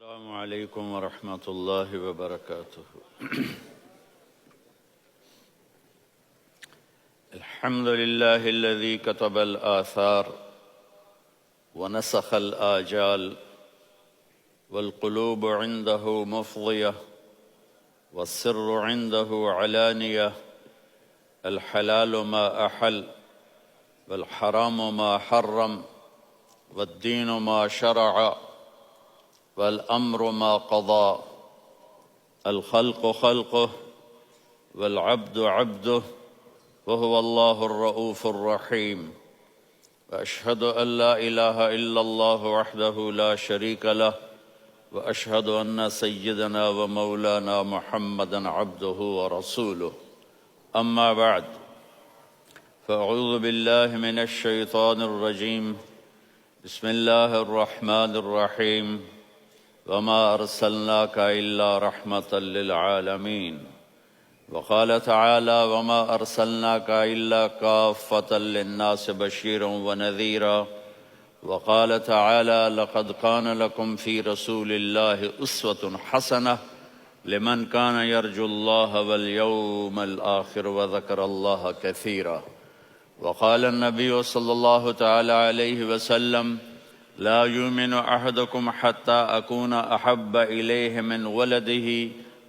السلام عليكم ورحمة الله وبركاته. الحمد لله الذي كتب الآثار ونسخ الآجال والقلوب عنده مفضية والسر عنده علانية، الحلال ما أحل والحرام ما حرم والدين ما شرع والأمر ما قضى، الخلق خلقه والعبد عبده، وهو الله الرؤوف الرحيم. وأشهد أن لا إله إلا الله وحده لا شريك له، وأشهد أن سيدنا ومولانا محمدًا عبده ورسوله. أما بعد، فأعوذ بالله من الشيطان الرجيم. بسم الله الرحمن الرحيم. وما أرسلناك إلا رحمة للعالمين. وقال تعالى: وما أرسلناك إلا كافة للناس بشيرا ونذيرا. وقال تعالى: لقد كان لكم في رسول الله أسوة حسنة لمن كان يرجو الله واليوم الآخر وذكر الله كثيرا. وقال النبي صلى الله تعالى عليه وسلم: لا يؤمن أحدكم حتى أكون أحب إليه من ولده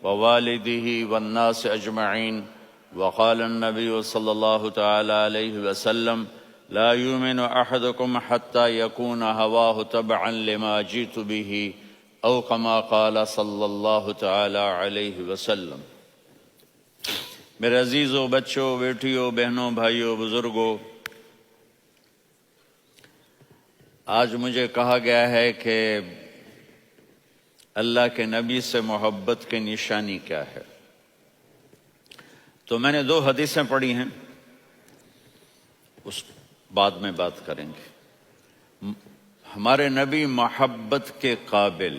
ووالده والناس أجمعين. وقال النبي صلى الله تعالى عليه وسلم: لا يؤمن أحدكم حتى يكون هواه تبعا لما جئت به، أو كما قال صلی اللہ تعالی علیہ وسلم۔ میرے عزیزوں، بچوں، بیٹیوں، بہنوں، بھائیوں، بزرگوں، آج مجھے کہا گیا ہے کہ اللہ کے نبی سے محبت کی نشانی کیا ہے، تو میں نے 2 حدیثیں پڑھی ہیں، اس بعد میں بات کریں گے۔ ہمارے نبی محبت کے قابل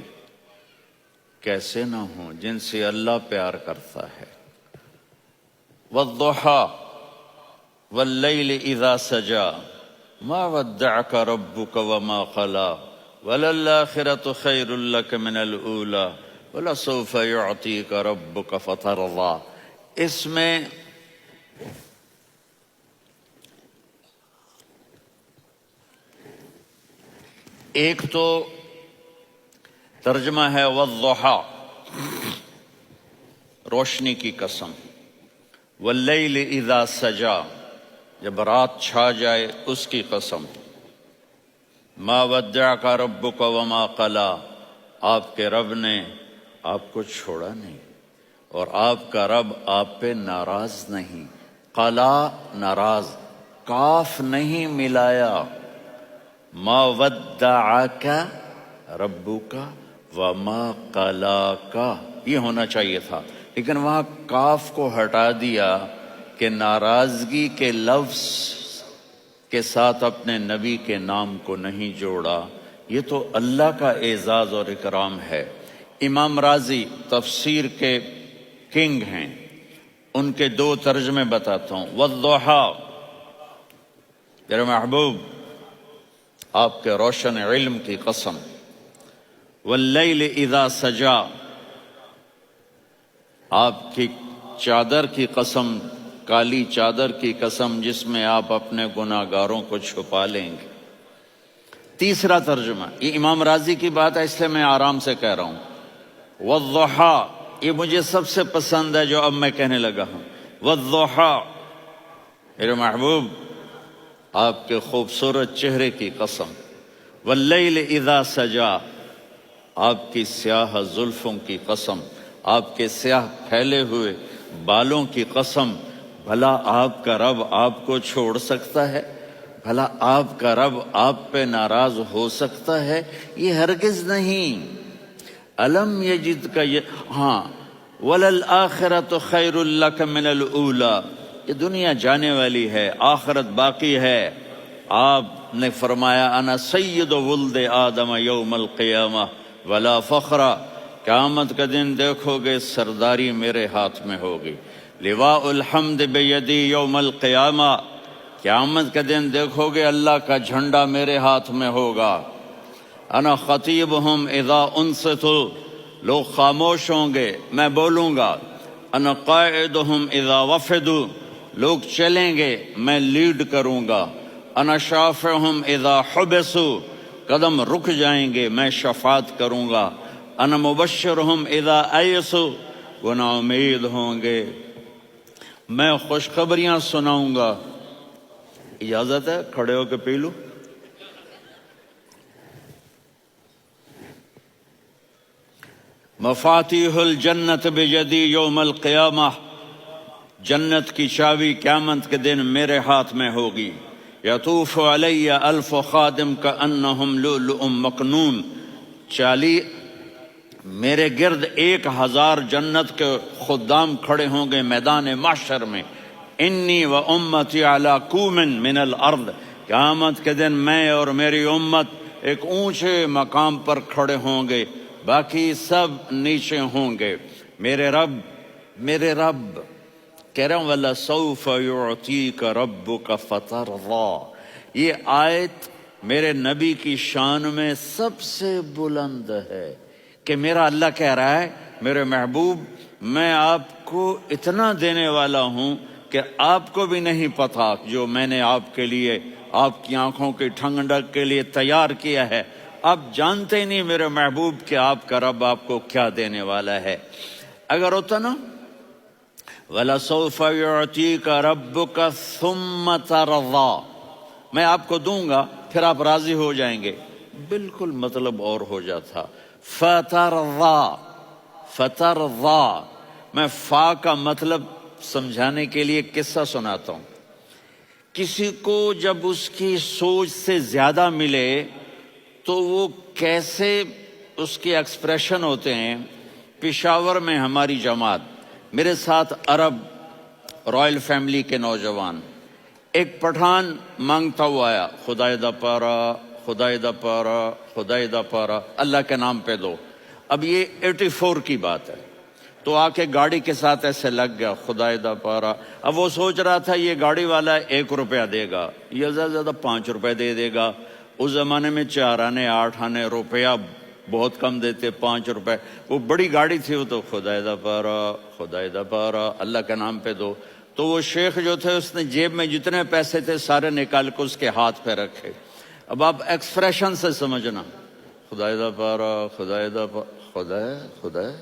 کیسے نہ ہوں جن سے اللہ پیار کرتا ہے۔ والضحى واللیل اذا سجا ما ودعك ربك وما قلى وللآخرة خير لك من الأولى ولسوف يعطيك ربك فترضى۔ اس میں ایک تو ترجمہ ہے والضحى، روشنی کی قسم، واللیل اذا سجا، جب رات چھا جائے اس کی قسم، ما ودعک ربک وما قلی، آپ کے رب نے آپ کو چھوڑا نہیں اور آپ کا رب آپ پہ ناراض نہیں۔ قلا ناراض، کاف نہیں ملایا، ما ودعک ربک وما قلاک، یہ ہونا چاہیے تھا، لیکن وہاں کاف کو ہٹا دیا کہ ناراضگی کے لفظ کے ساتھ اپنے نبی کے نام کو نہیں جوڑا۔ یہ تو اللہ کا اعزاز اور اکرام ہے۔ امام راضی تفسیر کے کنگ ہیں، ان کے 2 ترجمے بتاتا ہوں۔ والضحى، میرے محبوب آپ کے روشن علم کی قسم۔ واللیل اذا سجا، آپ کی چادر کی قسم، کالی چادر کی قسم جس میں آپ اپنے گناہگاروں کو چھپا لیں گے۔ تیسرا ترجمہ، یہ امام راضی کی بات ہے اس لیے میں آرام سے کہہ رہا ہوں۔ والضحى، یہ مجھے سب سے پسند ہے جو اب میں کہنے لگا ہوں۔ والضحى، میرے محبوب آپ کے خوبصورت چہرے کی قسم۔ واللیل اذا سجا، آپ کی سیاہ زلفوں کی قسم، آپ کے سیاہ پھیلے ہوئے بالوں کی قسم۔ بھلا آپ کا رب آپ کو چھوڑ سکتا ہے؟ بھلا آپ کا رب آپ پہ ناراض ہو سکتا ہے؟ یہ ہرگز نہیں۔ الم یجد کا ہاں، وللآخرۃ خیر لک من الاولی، یہ دنیا جانے والی ہے، آخرت باقی ہے۔ آپ نے فرمایا انا سید ولد آدم یوم القیامہ ولا فخر، قیامت کا دن دیکھو گے سرداری میرے ہاتھ میں ہوگی۔ لواء الحمد بیدی یوم القیامہ، قیامت کا دن دیکھو گے اللہ کا جھنڈا میرے ہاتھ میں ہوگا۔ انا خطیبہم اذا انصتوا، لوگ خاموش ہوں گے میں بولوں گا. انا قائدہم اذا وفدوا، لوگ چلیں گے میں لیڈ کروں گا. انا شافعہم اذا حبسوا، قدم رک جائیں گے میں شفاعت کروں گا. انا مبشرہم اذا ایسوا، وہ نا امید ہوں گے میں خوشخبریاں سناؤں گا. اجازت ہے کھڑے ہو کے پی لوں؟ مفاتیح الجنت بیدی یوم القیامہ، جنت کی چابی قیامت کے دن میرے ہاتھ میں ہوگی. یطوف علی الف خادم کانہم لؤلؤ مکنون، میرے گرد 1000 جنت کے خدام کھڑے ہوں گے میدان محشر میں. انی و امتی علی کومن من الارض، قیامت کے دن میں اور میری امت ایک اونچے مقام پر کھڑے ہوں گے، باقی سب نیچے ہوں گے. میرے رب کہہ رہا ہوں وَلَسَوْفَ يُعْطِيكَ رَبُّكَ فَتَرْضَىٰ، یہ آیت میرے نبی کی شان میں سب سے بلند ہے کہ میرا اللہ کہہ رہا ہے میرے محبوب میں آپ کو اتنا دینے والا ہوں کہ آپ کو بھی نہیں پتا جو میں نے آپ کے لیے آپ کی آنکھوں کی ٹھنڈک کے لیے تیار کیا ہے. آپ جانتے ہی نہیں میرے محبوب کہ آپ کا رب آپ کو کیا دینے والا ہے. اگر ہوتا نا وَلَسَوْفَ يُعْطِيكَ رَبُّكَ ثُمَّ تَرْضَىٰ، میں آپ کو دوں گا پھر آپ راضی ہو جائیں گے، بالکل مطلب اور ہو جاتا. فترضا، میں فا کا مطلب سمجھانے کے لیے قصہ سناتا ہوں. کسی کو جب اس کی سوچ سے زیادہ ملے تو وہ کیسے اس کے ایکسپریشن ہوتے ہیں. پشاور میں ہماری جماعت، میرے ساتھ عرب رائل فیملی کے نوجوان، ایک پٹھان مانگتا ہوا آیا خدائے دا پارا خدائے دا پارا خدائے دا پارا اللہ کے نام پہ دو. اب یہ 84 کی بات ہے. تو آ کے گاڑی کے ساتھ ایسے لگ گیا خدائے دا پارا. اب وہ سوچ رہا تھا یہ گاڑی والا 1 روپیہ دے گا، یہ زیادہ زیادہ 5 روپے دے گا. اس زمانے میں 4 آنے 8 آنے روپیہ بہت کم دیتے، 5 روپے. وہ بڑی گاڑی تھی، وہ تو خدائے دا پارا اللہ کے نام پہ دو. تو وہ شیخ جو تھے اس نے جیب میں جتنے پیسے تھے سارے نکال کے اس کے ہاتھ پہ رکھے. اب آپ ایکسپریشن سے سمجھنا خدائے دا پارا خدائے دا پارا خدائے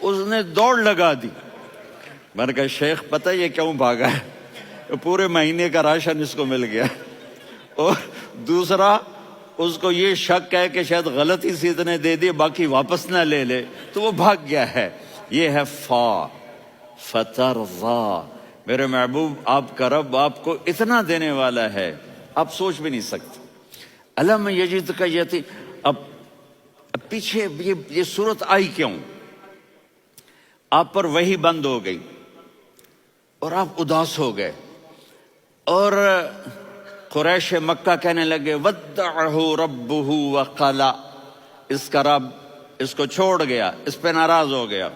اس نے دوڑ لگا دی. میں نے کہا شیخ پتہ یہ کیوں بھاگا ہے؟ پورے مہینے کا راشن اس کو مل گیا، اور دوسرا اس کو یہ شک ہے کہ شاید غلطی سے اتنے دے دیے باقی واپس نہ لے لے، تو وہ بھاگ گیا ہے. یہ ہے فترضا، میرے محبوب آپ کا رب آپ کو اتنا دینے والا ہے آپ سوچ بھی نہیں سکتے. الم یجدک یتیم، اب پیچھے یہ صورت آئی کیوں؟ آپ پر وحی بند ہو گئی اور آپ اداس ہو گئے، اور قریش مکہ کہنے لگے ودعہ ربہ وقلا، اس کا رب اس کو چھوڑ گیا، اس پہ ناراض ہو گیا.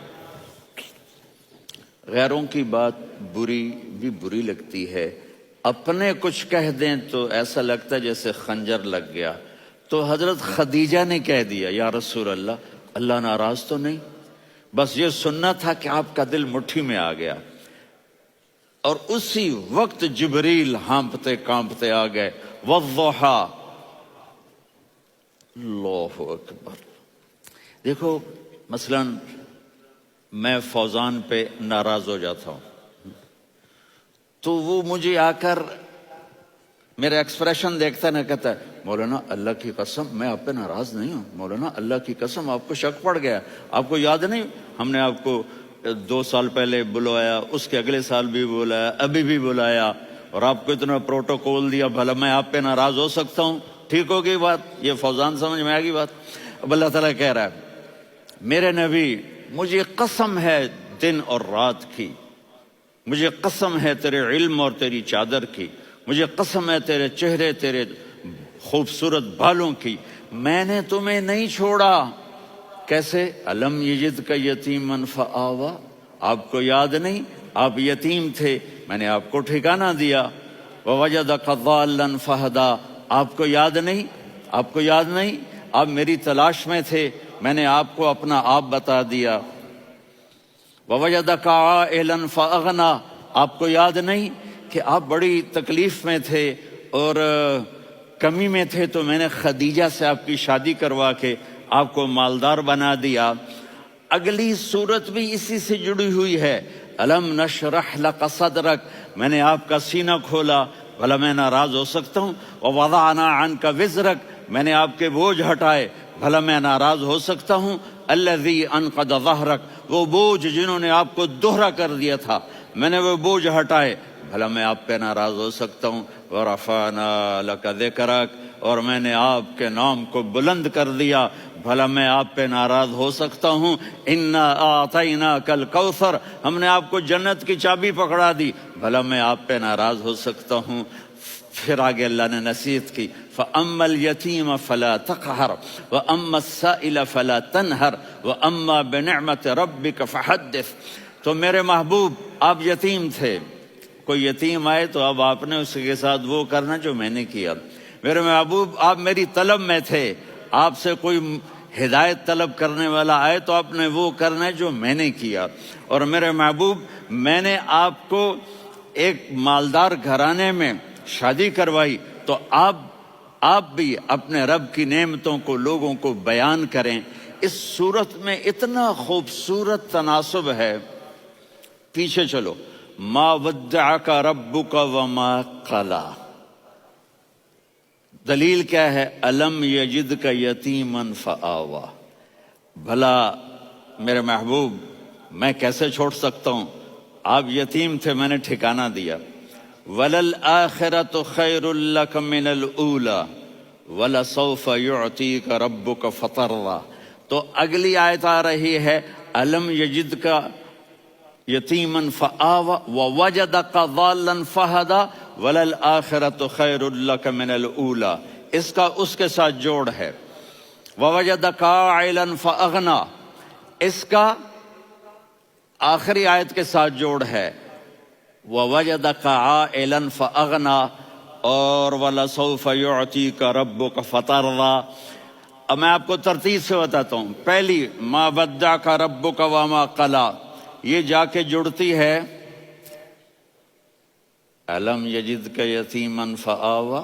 غیروں کی بات بری لگتی ہے، اپنے کچھ کہہ دیں تو ایسا لگتا ہے جیسے خنجر لگ گیا. تو حضرت خدیجہ نے کہہ دیا یا رسول اللہ ناراض تو نہیں؟ بس یہ سننا تھا کہ آپ کا دل مٹھی میں آ گیا. اور اسی وقت جبریل ہانپتے کانپتے آ گئے. والضحی، اللہ اکبر. دیکھو مثلا میں فوزان پہ ناراض ہو جاتا ہوں تو وہ مجھے آ کر میرا ایکسپریشن دیکھتا نہ کہتا ہے مولانا اللہ کی قسم میں آپ پہ ناراض نہیں ہوں، مولانا اللہ کی قسم آپ کو شک پڑ گیا، آپ کو یاد نہیں ہم نے آپ کو 2 سال پہلے بلوایا، اس کے اگلے سال بھی بلایا، ابھی بھی بلایا، اور آپ کو اتنا پروٹوکول دیا، بھلا میں آپ پہ ناراض ہو سکتا ہوں؟ ٹھیک ہوگی بات؟ یہ فوزان سمجھ میں آ گئی بات. اب اللہ تعالیٰ کہہ رہا ہے میرے نبی مجھے قسم ہے دن اور رات کی، مجھے قسم ہے تیرے علم اور تیری چادر کی، مجھے قسم ہے تیرے چہرے تیرے خوبصورت بالوں کی، میں نے تمہیں نہیں چھوڑا. کیسے؟ الم یجدک یتیما فآویٰ، آپ کو یاد نہیں آپ یتیم تھے، میں نے آپ کو ٹھکانہ دیا. ووجدک ضالا فہدا، آپ کو یاد نہیں؟ آپ کو یاد نہیں؟ آپ میری تلاش میں تھے، میں نے آپ کو اپنا آپ بتا دیا۔ ووجدک عائلا فاغنا، آپ کو یاد نہیں کہ آپ بڑی تکلیف میں تھے اور کمی میں تھے، تو میں نے خدیجہ سے آپ کی شادی کروا کے آپ کو مالدار بنا دیا۔ اگلی صورت بھی اسی سے جڑی ہوئی ہے، الم نشرح لک صدرک، میں نے آپ کا سینہ کھولا، بھلا میں ناراض ہو سکتا ہوں؟ ووضعنا عنک وزرک، میں نے آپ کے بوجھ ہٹائے، بھلا میں ناراض ہو سکتا ہوں؟ الذی انقض ظہرک، وہ بوجھ جنہوں نے آپ کو دوہرا کر دیا تھا، میں نے وہ بوجھ ہٹائے، بھلا میں آپ پہ ناراض ہو سکتا ہوں؟ ورفعنا لک ذکرک، اور میں نے آپ کے نام کو بلند کر دیا، بھلا میں آپ پہ ناراض ہو سکتا ہوں؟ انا اعطیناک الکوثر، ہم نے آپ کو جنت کی چابی پکڑا دی، بھلا میں آپ پہ ناراض ہو سکتا ہوں؟ پھر آگے اللہ نے نصیحت کی، فَأَمَّا الْيَتِيمَ فَلَا تَقْهَرْ وَأَمَّا السَّائِلَ فَلَا تَنْهَرْ وَأَمَّا بِنِعْمَةِ رَبِّكَ فَحَدِّثْ۔ تو میرے محبوب، آپ یتیم تھے، کوئی یتیم آئے تو اب آپ نے اس کے ساتھ وہ کرنا جو میں نے کیا۔ میرے محبوب، آپ میری طلب میں تھے، آپ سے کوئی ہدایت طلب کرنے والا آئے تو آپ نے وہ کرنا ہے جو میں نے کیا۔ اور میرے محبوب، میں نے آپ کو ایک مالدار گھرانے میں شادی کروائی، تو آپ بھی اپنے رب کی نعمتوں کو لوگوں کو بیان کریں۔ اس صورت میں اتنا خوبصورت تناسب ہے، پیچھے چلو، ما ودعک ربک وما قلی، دلیل کیا ہے؟ الم یجدک یتیما فآوی، بھلا میرے محبوب میں کیسے چھوڑ سکتا ہوں؟ آپ یتیم تھے، میں نے ٹھکانہ دیا۔ وَلَلْآخِرَةُ خَيْرٌ لَكَ مِنَ الْأُولَى وَلَسَوْفَ يُعْطِيكَ رَبُّكَ فَتَرْضَىٰ۔ تو اگلی آیت آ رہی ہے، الم یجدک یتیما فآوی ووجدک ضالا فہدا وَلَلْآخِرَةُ خَيْرٌ لَكَ مِنَ الْأُولَىٰ، اس کا اس کے ساتھ جوڑ ہے۔ وَوَجَدَكَ عَائِلًا فَأَغْنَىٰ، اس کا آخری آیت کے ساتھ جوڑ ہے، وَوَجَدَكَ عَائِلًا فَأَغْنَىٰ اور وَلَسَوْفَ يُعْطِيكَ رَبُّكَ فَتَرْضَىٰ۔ اب میں آپ کو ترتیب سے بتاتا ہوں۔ پہلی، مَا وَدَّعَكَ رَبُّكَ وَمَا قَلَىٰ، یہ جا کے جڑتی ہے الم یجدک یتیما فآوی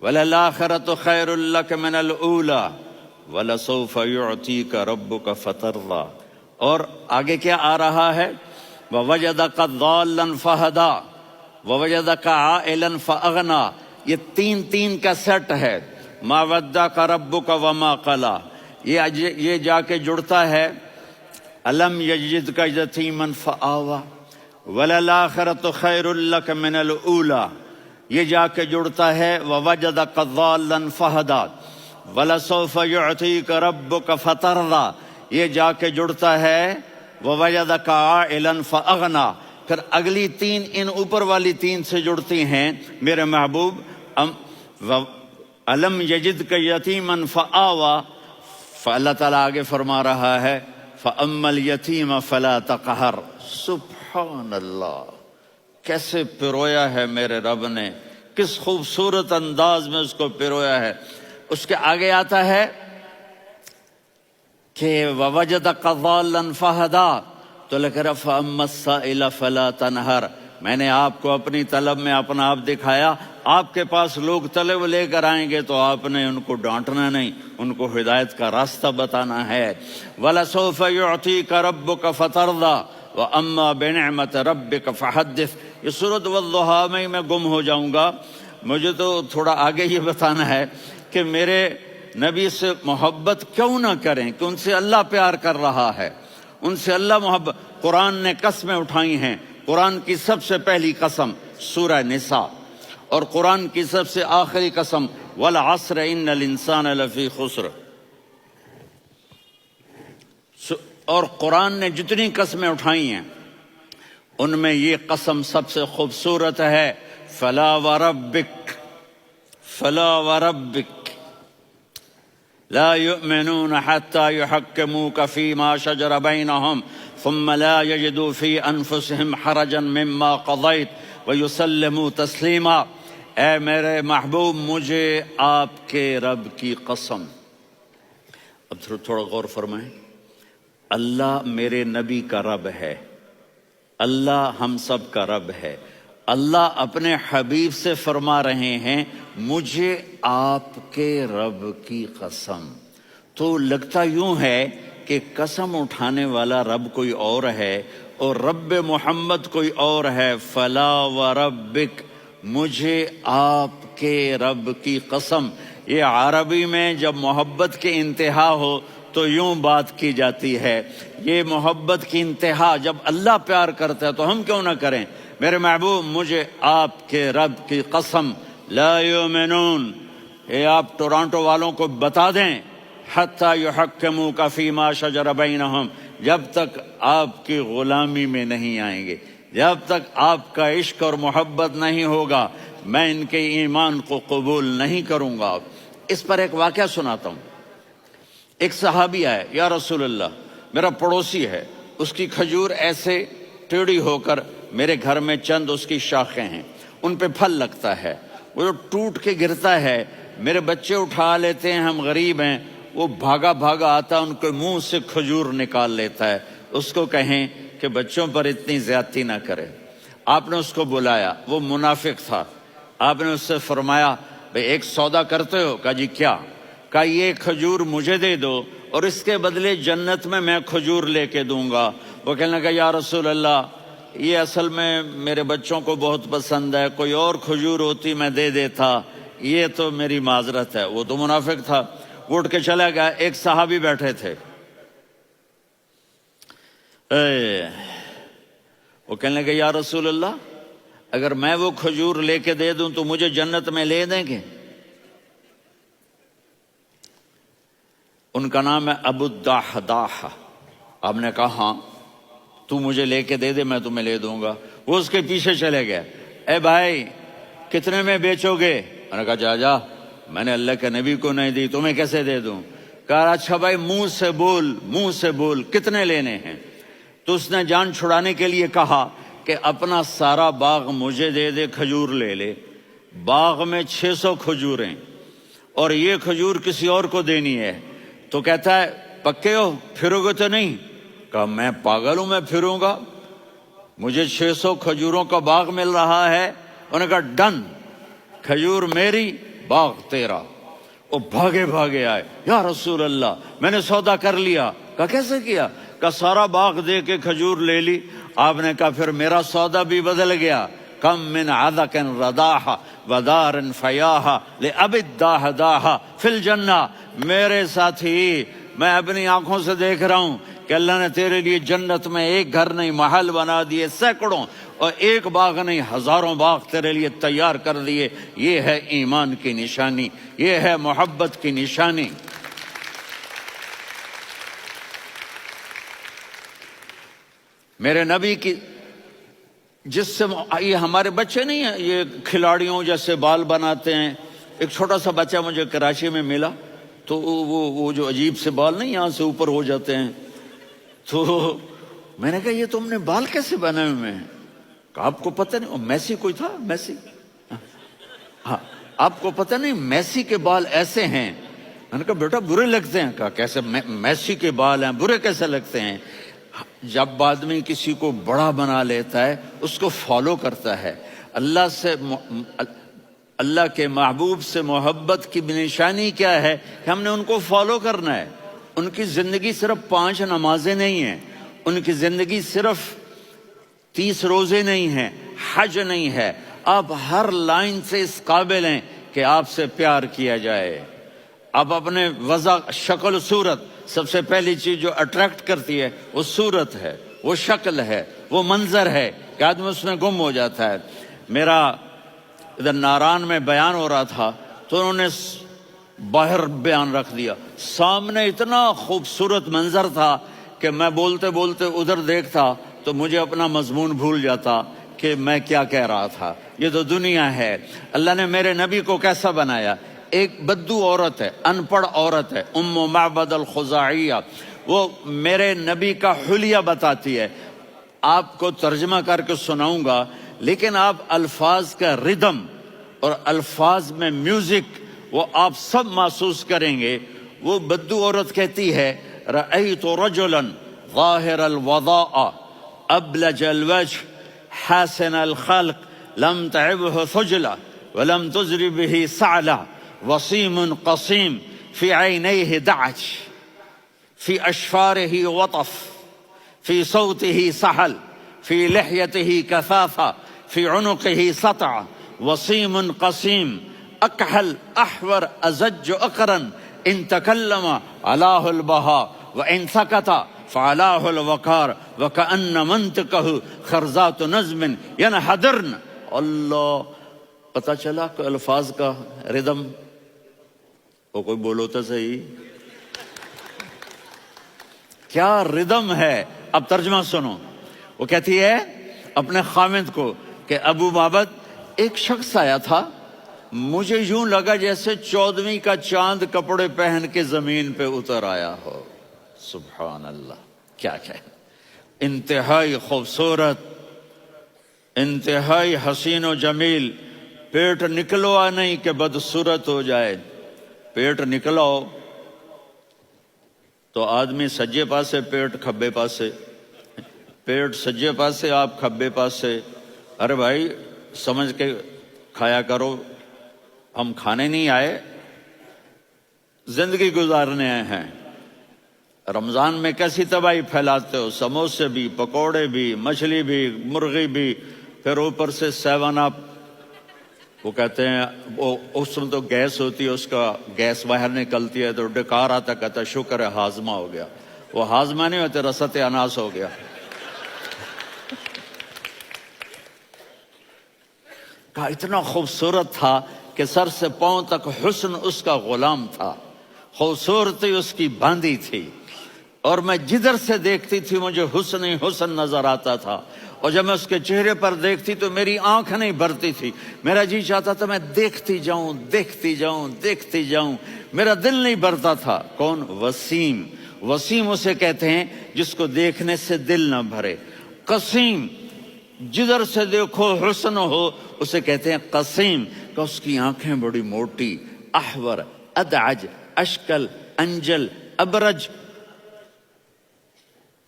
وَلَلْآخِرَةُ خَيْرٌ لَكَ مِنَ الْأُولَىٰ وَلَسَوْفَ يُعْطِيكَ رَبُّكَ فَتَرْضَىٰ۔ اور آگے کیا آ رہا ہے؟ وَوَجَدَكَ ضَالًّا فَہَدَىٰ وَوَجَدَكَ عَائِلًا فَأَغْنَىٰ، یہ تین کا سیٹ ہے۔ مَا وَدَّعَكَ رَبُّكَ وَمَا قَلَىٰ، یہ جا کے جڑتا ہے الم یجدک یتیما فآوی وَلَلْآخِرَةُ خَيْرٌ لَكَ مِنَ الْأُولَىٰ، یہ جا کے جڑتا ہے وَوَجَدَكَ ضَالًّا فَہَدَىٰ وَلَسَوْفَ يُعْطِيكَ رَبُّكَ فَتَرْضَىٰ، یہ جا کے جڑتا ہے وَوَجَدَكَ عَائِلًا فَأَغْنَىٰ۔ پھر اگلی تین ان اوپر والی تین سے جڑتی ہیں میرے محبوب۔ الم یجدک یتیما فآوی، فاللہ تعالیٰ آگے فرما رہا ہے فَأَمَّا الْيَتِيمَ فَلَا تَقْهَرْ۔ سبحان اللہ، کیسے پرویا ہے میرے رب نے، کس خوبصورت انداز میں اس کو پرویا ہے۔ اس کے آگے آتا ہے کہ وَوَجَدَكَ ضَالًّا فَہَدَىٰ، تو لکھ رہا فَأَمَّا السَّائِلَ فَلَا تَنْهَرْ، میں نے آپ کو اپنی طلب میں اپنا آپ دکھایا۔ آپ کے پاس لوگ طلب لے کر آئیں گے تو آپ نے ان کو ڈانٹنا نہیں، ان کو ہدایت کا راستہ بتانا ہے۔ وَلَسَوْفَ يُعْطِيكَ رَبُّكَ فَتَرْضَىٰ وَأَمَّا بِنِعْمَةِ رَبِّكَ فَحَدِّثْ۔ یہ سورۃ والضحیٰ میں گم ہو جاؤں گا، مجھے تو تھوڑا آگے یہ بتانا ہے کہ میرے نبی سے محبت کیوں نہ کریں، کہ ان سے اللہ پیار کر رہا ہے، ان سے اللہ محبت۔ قرآن نے قسمیں اٹھائی ہیں، قرآن کی سب سے پہلی قسم سورہ نساء، اور قرآن کی سب سے آخری قسم وَالْعَصْرِ إِنَّ الْإِنسَانَ لَفِي خُسْرٍ۔ اور قرآن نے جتنی قسمیں اٹھائی ہیں ان میں یہ قسم سب سے خوبصورت ہے، فَلَا وَرَبِّكَ فَلَا وَرَبِّكَ لا يؤمنون حتى يحكموك فيما شجر بينهم ثم لا يجدوا في أنفسهم حرجا مما قضيت وَيُسَلِّمُوا تَسْلِيمًا، اے میرے محبوب مجھے آپ کے رب کی قسم۔ اب تھوڑا غور فرمائیں، اللہ میرے نبی کا رب ہے، اللہ ہم سب کا رب ہے، اللہ اپنے حبیب سے فرما رہے ہیں مجھے آپ کے رب کی قسم۔ تو لگتا یوں ہے کہ قسم اٹھانے والا رب کوئی اور ہے اور رب محمد کوئی اور ہے۔ فلا وربک، مجھے آپ کے رب کی قسم۔ یہ عربی میں جب محبت کی انتہا ہو تو یوں بات کی جاتی ہے، یہ محبت کی انتہا جب اللہ پیار کرتا ہے تو ہم کیوں نہ کریں۔ میرے محبوب مجھے آپ کے رب کی قسم، لا یؤمنون، یہ آپ ٹورانٹو والوں کو بتا دیں، حتی یحکموک فیما شجر بینہم، جب تک آپ کی غلامی میں نہیں آئیں گے، جب تک آپ کا عشق اور محبت نہیں ہوگا، میں ان کے ایمان کو قبول نہیں کروں گا۔ اس پر ایک واقعہ سناتا ہوں۔ ایک صحابی آئے، یا رسول اللہ میرا پڑوسی ہے، اس کی کھجور ایسے ٹیڑھی ہو کر میرے گھر میں چند اس کی شاخیں ہیں، ان پہ پھل لگتا ہے، وہ جو ٹوٹ کے گرتا ہے میرے بچے اٹھا لیتے ہیں، ہم غریب ہیں، وہ بھاگا بھاگا آتا ان کے منہ سے کھجور نکال لیتا ہے۔ اس کو کہیں کہ بچوں پر اتنی زیادتی نہ کرے۔ آپ نے اس کو بلایا، وہ منافق تھا، آپ نے اس سے فرمایا بھئی ایک سودا کرتے ہو؟ کہا جی کیا؟ کہا یہ کھجور مجھے دے دو اور اس کے بدلے جنت میں کھجور لے کے دوں گا۔ وہ کہنے لگا یا رسول اللہ یہ اصل میں میرے بچوں کو بہت پسند ہے، کوئی اور کھجور ہوتی میں دے دیتا، یہ تو میری معذرت ہے۔ وہ تو منافق تھا، وہ اٹھ کے چلا گیا۔ ایک صحابی بیٹھے تھے، وہ کہنے لگے یا رسول اللہ اگر میں وہ کھجور لے کے دے دوں تو مجھے جنت میں لے دیں گے؟ ان کا نام ہے ابو الدحداح۔ آپ نے کہا ہاں تو مجھے لے کے دے دے میں تمہیں لے دوں گا۔ وہ اس کے پیچھے چلے گئے، اے بھائی کتنے میں بیچو گے؟ میں نے کہا جا جا، میں نے اللہ کے نبی کو نہیں دی، تمہیں کیسے دے دوں؟ کہا اچھا بھائی منہ سے بول کتنے لینے ہیں؟ تو اس نے جان چھڑانے کے لیے کہا کہ اپنا سارا باغ مجھے دے دے، کھجور لے لے۔ باغ میں 600 کھجوریں اور یہ کھجور کسی اور کو دینی ہے۔ تو کہتا ہے پکے ہو، پھرو گے تو نہیں؟ کہا میں پاگل ہوں، میں پھروں گا؟ مجھے 600 کھجوروں کا باغ مل رہا ہے۔ انہوں نے کہا ڈن، کھجور میری باغ تیرا۔ وہ بھاگے آئے، یا رسول اللہ میں نے سودا کر لیا۔ کہا کیسے کیا؟ کہا سارا باغ دے کے کھجور لے لی۔ آپ نے کہا پھر میرا سودا بھی بدل گیا۔ کم من عذق رداح ودار فیاح لأب الدحداح فی الجنہ۔ میرے ساتھی میں اپنی آنکھوں سے دیکھ رہا ہوں کہ اللہ نے تیرے لیے جنت میں ایک گھر نہیں محل بنا دیے سینکڑوں، اور ایک باغ نہیں ہزاروں باغ تیرے لیے تیار کر دیے۔ یہ ہے ایمان کی نشانی، یہ ہے محبت کی نشانی۔ میرے نبی کی جس سے یہ ہمارے بچے نہیں ہیں یہ کھلاڑیوں جیسے بال بناتے ہیں۔ ایک چھوٹا سا بچہ مجھے کراچی میں ملا، تو وہ جو عجیب سے بال نہیں یہاں سے اوپر ہو جاتے ہیں، تو میں نے کہا یہ تم نے بال کیسے بنائے ہوئے ہیں؟ کہا آپ کو پتہ نہیں؟ میسی کوئی تھا، میسی، ہاں آپ کو پتہ نہیں میسی کے بال ایسے ہیں؟ میں نے کہا بیٹا برے لگتے ہیں۔ کہا کیسے؟ میسی کے بال ہیں برے کیسے لگتے ہیں؟ جب آدمی کسی کو بڑا بنا لیتا ہے اس کو فالو کرتا ہے۔ اللہ کے محبوب سے محبت کی نشانی کیا ہے کہ ہم نے ان کو فالو کرنا ہے۔ ان کی زندگی صرف 5 نمازیں نہیں ہیں، ان کی زندگی صرف 30 روزے نہیں ہیں، حج نہیں ہے۔ آپ ہر لائن سے اس قابل ہیں کہ آپ سے پیار کیا جائے۔ آپ اپنے وضع، شکل، صورت، سب سے پہلی چیز جو اٹریکٹ کرتی ہے وہ صورت ہے، وہ شکل ہے، وہ منظر ہے کہ آدمی اس میں گم ہو جاتا ہے۔ میرا ادھر ناران میں بیان ہو رہا تھا تو انہوں نے باہر بیان رکھ دیا، سامنے اتنا خوبصورت منظر تھا کہ میں بولتے بولتے ادھر دیکھتا تو مجھے اپنا مضمون بھول جاتا کہ میں کیا کہہ رہا تھا۔ یہ تو دنیا ہے۔ اللہ نے میرے نبی کو کیسا بنایا؟ ایک بدو عورت ہے، ان پڑھ عورت ہے، ام معبد الخزاعیہ، وہ میرے نبی کا حلیہ بتاتی ہے۔ آپ کو ترجمہ کر کے سناؤں گا لیکن آپ الفاظ کا ردم اور الفاظ میں میوزک وہ آپ سب محسوس کریں گے. وہ بدو عورت کہتی ہے رأیت رجلا ظاہر الوضاء ابلج الوجه حاسن الخلق لم تعبه ثجلة ولم تزر به سعلة وصيم قصيم في عينيه دعج في أشفاره وطف في صوته سحل في لحيته كثافة في عنقه سطع وصيم قصيم أكحل أحور أزج أقرن إن تكلم علاه البهاء وإن سكت فعلاه الوقار وكأن منطقه خرزات نظم ينحدرن. اللہ پتہ چلا کہ الفاظ کا ردم. وہ کوئی بولو تو صحیح کیا ردم ہے. اب ترجمہ سنو. وہ کہتی ہے اپنے خامند کو کہ ابو معبد ایک شخص آیا تھا, مجھے یوں لگا جیسے 14ویں کا چاند کپڑے پہن کے زمین پہ اتر آیا ہو. سبحان اللہ, کیا کہے. انتہائی خوبصورت, انتہائی حسین و جمیل. پیٹ نکلوا نہیں کہ بدصورت ہو جائے. پیٹ نکلاؤ تو آدمی سجے پاسے پیٹ کھبے پاسے, پیٹ سجے پاسے آپ کھبے پاسے. ارے بھائی سمجھ کے کھایا کرو, ہم کھانے نہیں آئے, زندگی گزارنے آئے ہیں. رمضان میں کیسی تباہی پھیلاتے ہو, سموسے بھی, پکوڑے بھی, مچھلی بھی, مرغی بھی, پھر اوپر سے 7 اپ. وہ کہتے ہیں وہ اس میں تو گیس ہوتی ہے, اس کا گیس باہر نکلتی ہے تو ڈکار آتا, کہتا شکر ہے ہاضمہ ہو گیا. وہ ہاضمہ نہیں ہوتے, رسط اناس ہو گیا. کہا اتنا خوبصورت تھا کہ سر سے پاؤں تک حسن اس کا غلام تھا, خوبصورتی اس کی باندھی تھی, اور میں جدھر سے دیکھتی تھی مجھے حسن ہی حسن نظر آتا تھا. اور جب میں اس کے چہرے پر دیکھتی تو میری آنکھ نہیں بھرتی تھی, میرا جی چاہتا تھا میں دیکھتی جاؤں دیکھتی جاؤں دیکھتی جاؤں, میرا دل نہیں بھرتا تھا. کون؟ وسیم. وسیم اسے کہتے ہیں جس کو دیکھنے سے دل نہ بھرے. قسیم, جدھر سے دیکھو حسن ہو, اسے کہتے ہیں قسیم. کہ اس کی آنکھیں بڑی موٹی, احور, ادعج, اشکل, انجل, ابرج,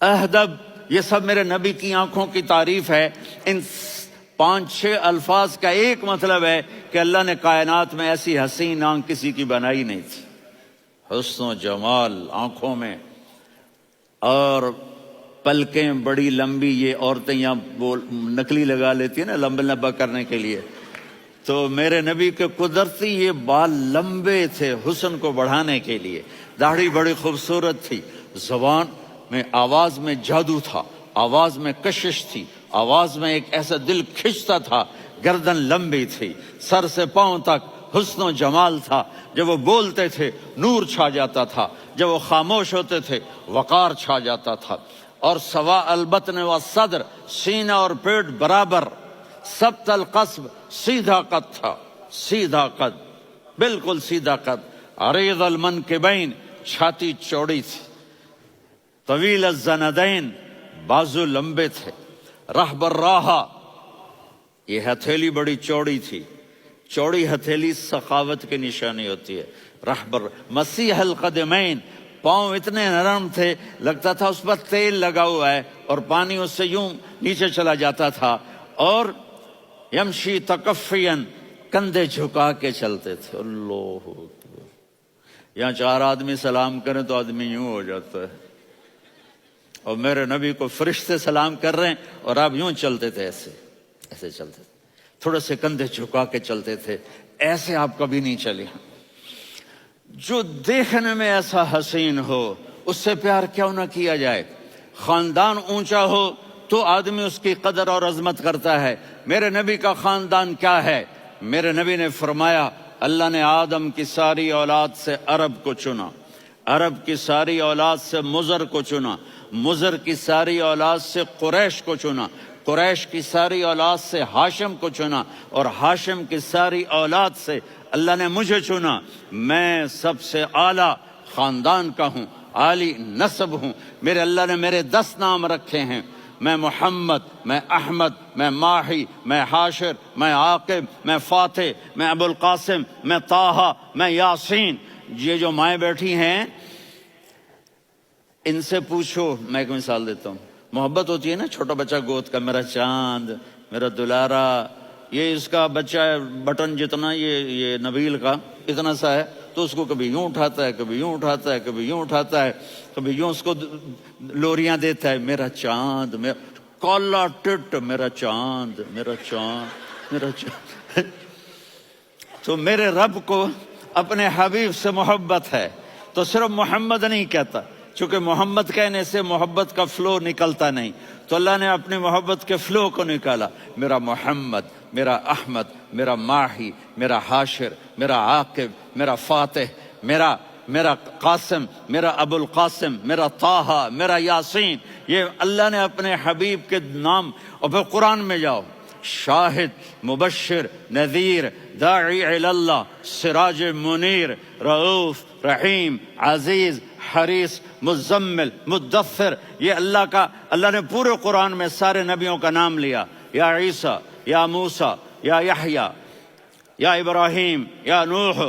اہدب, یہ سب میرے نبی کی آنکھوں کی تعریف ہے. ان 5-6 الفاظ کا ایک مطلب ہے کہ اللہ نے کائنات میں ایسی حسین آنکھ کسی کی بنائی نہیں تھی. حسن و جمال آنکھوں میں, اور پلکیں بڑی لمبی. یہ عورتیں یہاں نکلی لگا لیتی ہیں نا لمبا کرنے کے لیے, تو میرے نبی کے قدرتی یہ بال لمبے تھے حسن کو بڑھانے کے لیے. داڑھی بڑی خوبصورت تھی. زبان میں, آواز میں جادو تھا, آواز میں کشش تھی, آواز میں ایک ایسا دل کھنچتا تھا. گردن لمبی تھی, سر سے پاؤں تک حسن و جمال تھا. جب وہ بولتے تھے نور چھا جاتا تھا, جب وہ خاموش ہوتے تھے وقار چھا جاتا تھا. اور سوا البطن و صدر, سینہ اور پیٹ برابر. سبت القصب, سیدھا قد تھا, سیدھا قد, بالکل سیدھا قد. عریض المنکبین, چھاتی چوڑی تھی. طویل الزندین, بازو لمبے تھے. رحب الراحہ, یہ ہتھیلی بڑی چوڑی تھی. چوڑی ہتھیلی سخاوت کی نشانی ہوتی ہے. رحبر. مسیح القدمین, پاؤں اتنے نرم تھے لگتا تھا اس پر تیل لگا ہوا ہے, اور پانی اس سے یوں نیچے چلا جاتا تھا. اور یمشی تکفین, کندھے جھکا کے چلتے تھے. اللہ, یہاں 4 آدمی سلام کریں تو آدمی یوں ہو جاتا ہے, اور میرے نبی کو فرشتے سلام کر رہے ہیں اور آپ یوں چلتے تھے, ایسے ایسے چلتے تھے, تھوڑے سے کندھے جھکا کے چلتے تھے. ایسے آپ کبھی نہیں چلے. جو دیکھنے میں ایسا حسین ہو اس سے پیار کیوں نہ کیا جائے. خاندان اونچا ہو تو آدمی اس کی قدر اور عظمت کرتا ہے. میرے نبی کا خاندان کیا ہے؟ میرے نبی نے فرمایا اللہ نے آدم کی ساری اولاد سے عرب کو چنا, عرب کی ساری اولاد سے مضر کو چنا, مضر کی ساری اولاد سے قریش کو چنا, قریش کی ساری اولاد سے ہاشم کو چنا, اور ہاشم کی ساری اولاد سے اللہ نے مجھے چنا. میں سب سے اعلیٰ خاندان کا ہوں, عالی نسب ہوں. میرے اللہ نے میرے 10 نام رکھے ہیں. میں محمد، میں احمد، میں ماہی، میں حاشر، میں عاقب، میں فاتح، میں ابو القاسم، میں طٰہٰ، میں یاسین۔ یہ جو مائیں بیٹھی ہیں ان سے پوچھو، میں ایک مثال دیتا ہوں، محبت ہوتی ہے نا، چھوٹا بچہ گود کا، میرا چاند، میرا دلارا، یہ اس کا بچہ ہے بٹن جتنا، یہ نبیل کا اتنا سا ہے، تو اس کو کبھی یوں اٹھاتا ہے، کبھی یوں اٹھاتا ہے، کبھی یوں اٹھاتا ہے، کبھی یوں اس کو لوریاں دیتا ہے، میرا چاند، میرا کالا ٹٹ، میرا چاند، میرا چاند، میرا چاند۔ تو میرے رب کو اپنے حبیب سے محبت ہے، تو صرف محمد نہیں کہتا، چونکہ محمد کہنے سے محبت کا فلو نکلتا نہیں، تو اللہ نے اپنی محبت کے فلو کو نکالا، میرا محمد، میرا احمد، میرا ماہی، میرا حاشر، میرا عاقب، میرا فاتح، میرا قاسم، میرا ابو القاسم، میرا طٰہٰ، میرا یاسین۔ یہ اللہ نے اپنے حبیب کے نام، اور پھر قرآن میں جاؤ، شاہد، مبشر، نذیر، داعی الی اللہ، سراج منیر، رؤوف، رحیم، عزیز، حریص، مزمل، مدثر، یہ اللہ نے پورے قرآن میں سارے نبیوں کا نام لیا، یا عیسیٰ، یا موسیٰ، یا یحییٰ، یا ابراہیم، یا نوح،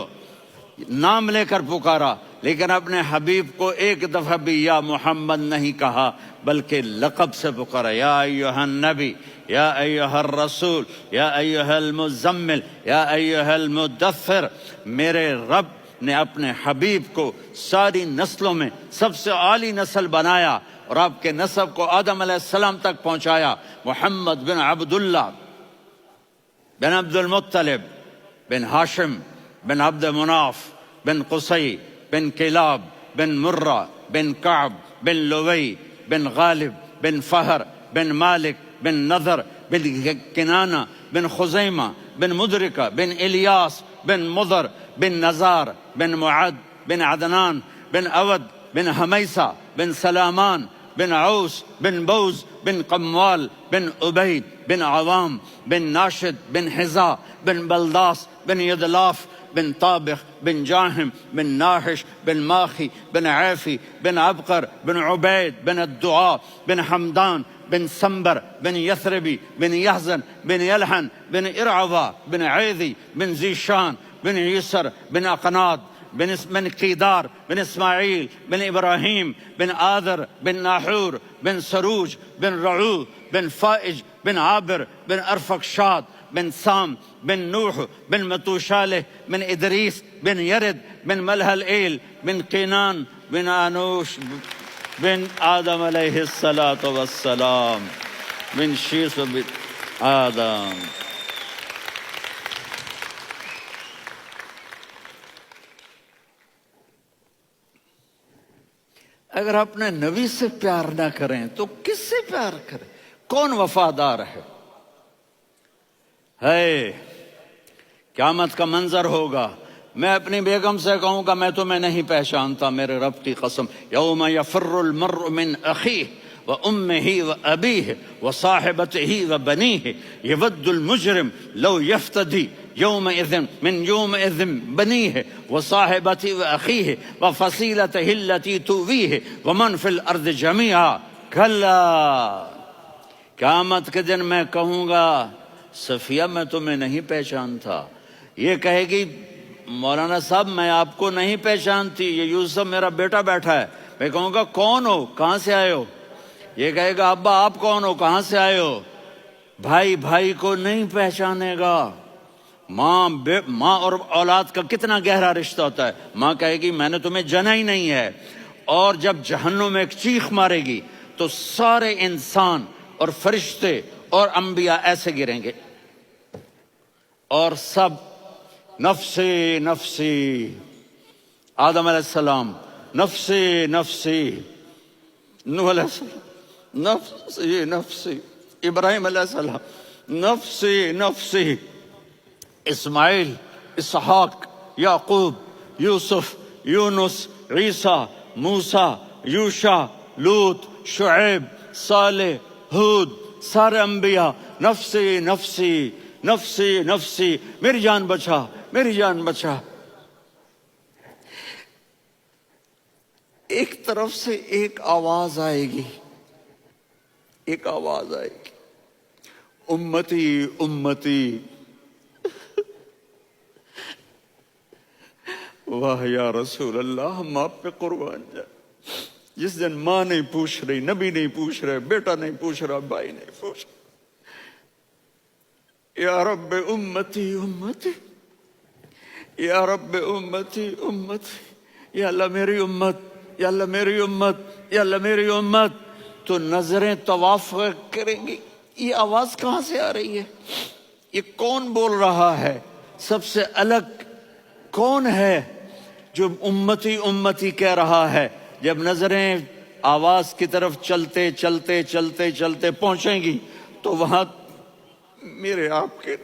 نام لے کر پکارا، لیکن اپنے حبیب کو ایک دفعہ بھی یا محمد نہیں کہا، بلکہ لقب سے پکارا، یا ایھا النبی، یا ایھا الرسول، یا ایھا المزمل، یا ایھا المدثر۔ میرے رب نے اپنے حبیب کو ساری نسلوں میں سب سے عالی نسل بنایا، اور آپ کے نسب کو آدم علیہ السلام تک پہنچایا، محمد بن عبداللہ بن عبد المطلب بن ہاشم بن عبد مناف بن قصی بن کلاب بن مرہ بن کعب بن لوی بن غالب بن فہر بن مالک بن نضر بن کنانہ بن خزیمہ بن مدرکہ بن الیاس بن مضر بن نزار بن معد بن عدنان بن اود بن حمیسہ بن سلامان بن عوس بن بوز بن قموال بن عبید بن عوام بن ناشد بن حذاء بن بلداس بن یدلاف بن طابخ بن جاہم بن ناحش بن ماخی بن عیفی بن عبقر بن عبید بن الدعاء بن حمدان بن سنبر بن یثربی بن یحزن بن یلحن بن ارعوا بن عیدی بن ذیشان بن یسر بن اقناد بن قیدار بن اسماعیل بن ابراہیم بن آذر بن ناحور بن سروج بن رعو بن فائج بن عابر بن ارفقشاد بن سام بن نوح بن متوشالح بن ادریس بن یرد بن ملہلئیل بن قینان بن آنوش بن آدم علیہ السلام بن شیس بن آدم۔ اگر اپنے نبی سے پیار نہ کریں تو کس سے پیار کریں؟ کون وفادار ہے؟ قیامت کا منظر ہوگا، میں اپنی بیگم سے کہوں گا میں تمہیں نہیں پہچانتا، میرے رب کی قسم، یوم یفر المرء من اخیہ وامہ وابیہ وصاحبتہ وبنیہ یود المجرم لو یفتدی یومئذ من یومئذ بنیہ وصاحبتہ واخیہ وفصیلتہ التی تؤویہ ومن فی الارض جمیعا کلا۔ قیامت کے دن میں کہوں گا صفیہ میں تمہیں نہیں پہچانتا، یہ کہے گی مولانا صاحب میں آپ کو نہیں پہچانتی، یہ یوسف میرا بیٹا بیٹھا ہے، میں کہوں گا کون ہو، کہاں سے آئے ہو؟ یہ کہے گا ابا آپ کون ہو، کہاں سے آئے ہو؟ بھائی بھائی کو نہیں پہچانے گا۔ ماں اور اولاد کا کتنا گہرا رشتہ ہوتا ہے، ماں کہے گی میں نے تمہیں جنا ہی نہیں ہے، اور جب جہنم میں ایک چیخ مارے گی تو سارے انسان اور فرشتے اور انبیاء ایسے گریں گے، اور سب نفسی نفسی، آدم علیہ السلام نفسی نفسی، نوح علیہ السلام نفسی نفسی، ابراہیم علیہ السلام نفسی نفسی، اسماعیل، اسحاق، یعقوب، یوسف، یونس، عیسیٰ، موسیٰ، یوشع، لوط، شعیب، صالح، ہود، سارے انبیاء نفسی نفسی نفسی نفسی، میری جان بچا میری جان بچا۔ ایک طرف سے ایک آواز آئے گی، ایک آواز آئے گی، امتی امتی۔ واہ یا رسول اللہ، ہم آپ پہ قربان جائیں۔ جس دن ماں نہیں پوچھ رہی، نبی نہیں پوچھ رہے، بیٹا نہیں پوچھ رہا، بھائی نہیں پوچھ رہا، یا رب امتی امتی، یا رب امتی امتی، یا اللہ میری امت، یا اللہ میری امت، یا اللہ میری امت۔ تو نظریں طواف کریں گی، یہ آواز کہاں سے آ رہی ہے؟ یہ کون بول رہا ہے؟ سب سے الگ کون ہے جو امتی امتی کہہ رہا ہے؟ جب نظریں آواز کی طرف چلتے چلتے چلتے چلتے پہنچیں گی تو وہاں میرے آپ کے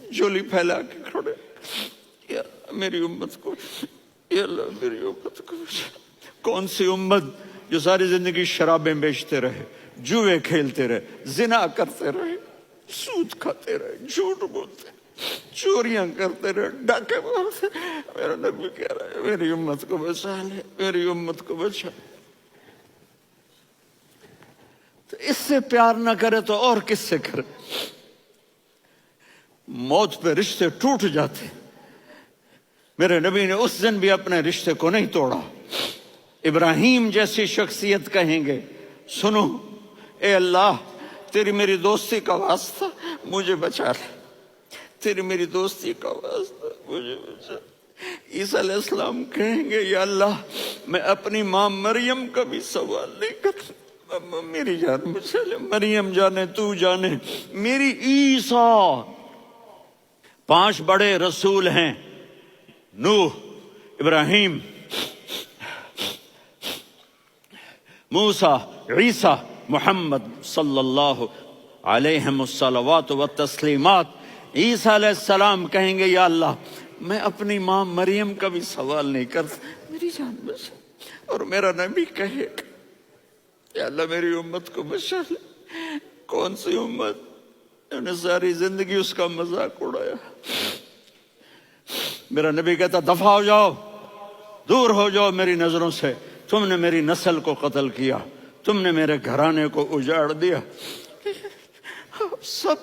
جھولی پھیلا کے کھڑے، یا میری امت کو، یا اللہ میری امت کو۔ کون سی امت جو ساری زندگی شرابیں بیچتے رہے، جوئے کھیلتے رہے، زنا کرتے رہے، سود کھاتے رہے، جھوٹ بولتے رہے، چوریاں کرتے رہے، ڈاکے مارتے رہے۔ میرا نبی کہہ رہا ہے میری امت کو بچا لے، میری امت کو بچا۔ تو اس سے پیار نہ کرے تو اور کس سے کرے؟ موت پہ رشتے ٹوٹ جاتے، میرے نبی نے اس دن بھی اپنے رشتے کو نہیں توڑا۔ ابراہیم جیسی شخصیت کہیں گے سنو اے اللہ تیری میری دوستی کا واسطہ مجھے بچا لے، تیری میری دوستی کا واسطہ مجھے بچا۔ عیسیٰ علیہ السلام کہیں گے یا اللہ میں اپنی ماں مریم کا بھی سوال نہیں کرتا، میری جان بچا لے، مریم جانے تو جانے میری عیسیٰ۔ 5 بڑے رسول ہیں، نوح، ابراہیم، موسیٰ، عیسیٰ، محمد صلی اللہ علیہ الصلوات والتسلیمات۔ عیسیٰ علیہ السلام کہیں گے یا اللہ میں اپنی ماں مریم کا بھی سوال نہیں کرتا، میری جان بچا۔ اور میرا نبی کہے یا اللہ میری امت کو بچا لے۔ کون سی امت؟ انہوں نے ساری زندگی اس کا مذاق اڑایا۔ میرا نبی کہتا دفع ہو جاؤ، دور ہو جاؤ میری نظروں سے، تم نے میری نسل کو قتل کیا، تم نے میرے گھرانے کو اجاڑ دیا۔ سب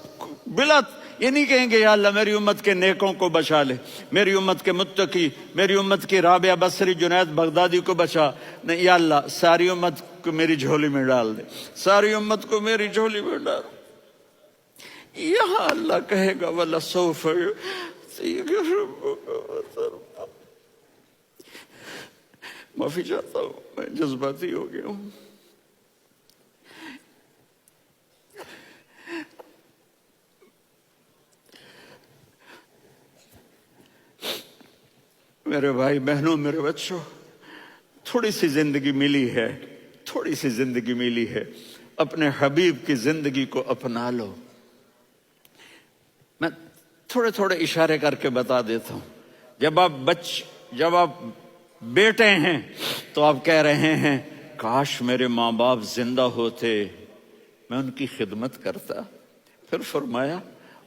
بلا یہ نہیں کہیں گے یا اللہ میری امت کے نیکوں کو بچا لے، میری امت کے متقی، میری امت کی رابعہ بصری، جنید بغدادی کو بچا، نہیں یا اللہ ساری امت کو میری جھولی میں ڈال دے، ساری امت کو میری جھولی میں ڈال۔ یہاں اللہ کہے گا وَلَسَوْفَ يُعْطِيكَ رَبُّكَ وَتَرْضَىٰ۔ معافی چاہتا ہوں میں جذباتی ہو گیا ہوں۔ میرے بھائی بہنوں، میرے بچوں، تھوڑی سی زندگی ملی ہے، تھوڑی سی زندگی ملی ہے، اپنے حبیب کی زندگی کو اپنا لو۔ میں تھوڑے تھوڑے اشارے کر کے بتا دیتا ہوں۔ جب آپ بیٹے ہیں تو آپ کہہ رہے ہیں کاش میرے ماں باپ زندہ ہوتے، میں ان کی خدمت کرتا۔ پھر فرمایا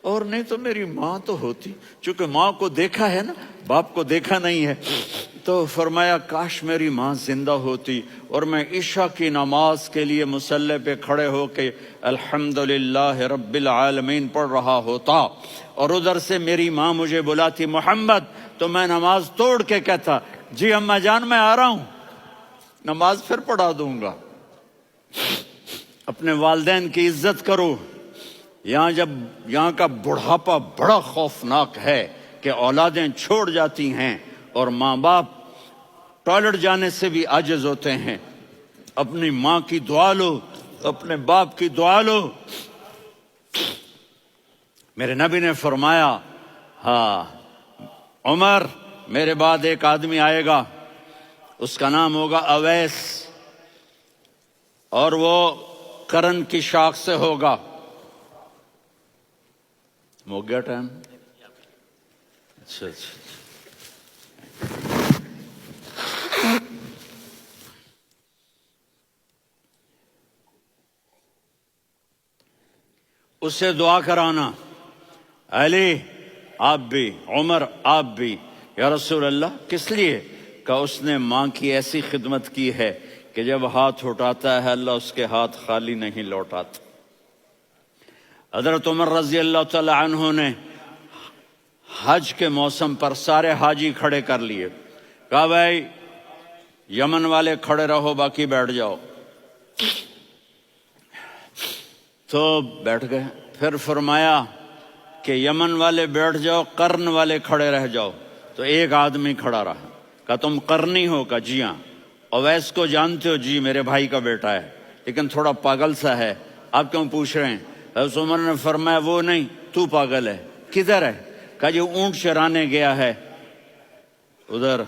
اور نہیں تو میری ماں تو ہوتی، چونکہ ماں کو دیکھا ہے نا، باپ کو دیکھا نہیں ہے، تو فرمایا کاش میری ماں زندہ ہوتی اور میں عشاء کی نماز کے لیے مصلی پہ کھڑے ہو کے الحمدللہ رب العالمین پڑھ رہا ہوتا، اور ادھر سے میری ماں مجھے بلاتی محمد، تو میں نماز توڑ کے کہتا جی اماں جان میں آ رہا ہوں، نماز پھر پڑھا دوں گا۔ اپنے والدین کی عزت کرو۔ یہاں کا بڑھاپا بڑا خوفناک ہے کہ اولادیں چھوڑ جاتی ہیں اور ماں باپ ٹوائلٹ جانے سے بھی عاجز ہوتے ہیں۔ اپنی ماں کی دعا لو، اپنے باپ کی دعا لو۔ میرے نبی نے فرمایا ہاں عمر میرے بعد ایک آدمی آئے گا، اس کا نام ہوگا اویس، اور وہ کرن کی شاخ سے ہوگا۔ ہو گیا ٹائم؟ اچھا اس سے دعا کرانا، علی آپ بھی، عمر آپ بھی۔ یا رسول اللہ کس لیے؟ کہ اس نے ماں کی ایسی خدمت کی ہے کہ کہ جب ہاتھ اٹھاتا ہے اللہ اس کے ہاتھ خالی نہیں لوٹاتا۔ حضرت عمر رضی اللہ تعالی عنہ نے حج کے موسم پر سارے حاجی کھڑے کر لیے، کہا بھائی یمن والے کھڑے رہو باقی بیٹھ جاؤ، تو بیٹھ گئے۔ پھر فرمایا کہ یمن والے بیٹھ جاؤ، قرن والے کھڑے رہ جاؤ، تو ایک آدمی کھڑا رہا، کہا تم قرنی ہو؟ کہا جی ہاں۔ اویس کو جانتے ہو؟ جی میرے بھائی کا بیٹا ہے لیکن تھوڑا پاگل سا ہے، آپ کیوں پوچھ رہے ہیں؟ حضرت عمر نے فرمایا وہ نہیں، تو پاگل ہے۔ کدھر ہے؟ کہا جی اونٹ چرانے گیا ہے ادھر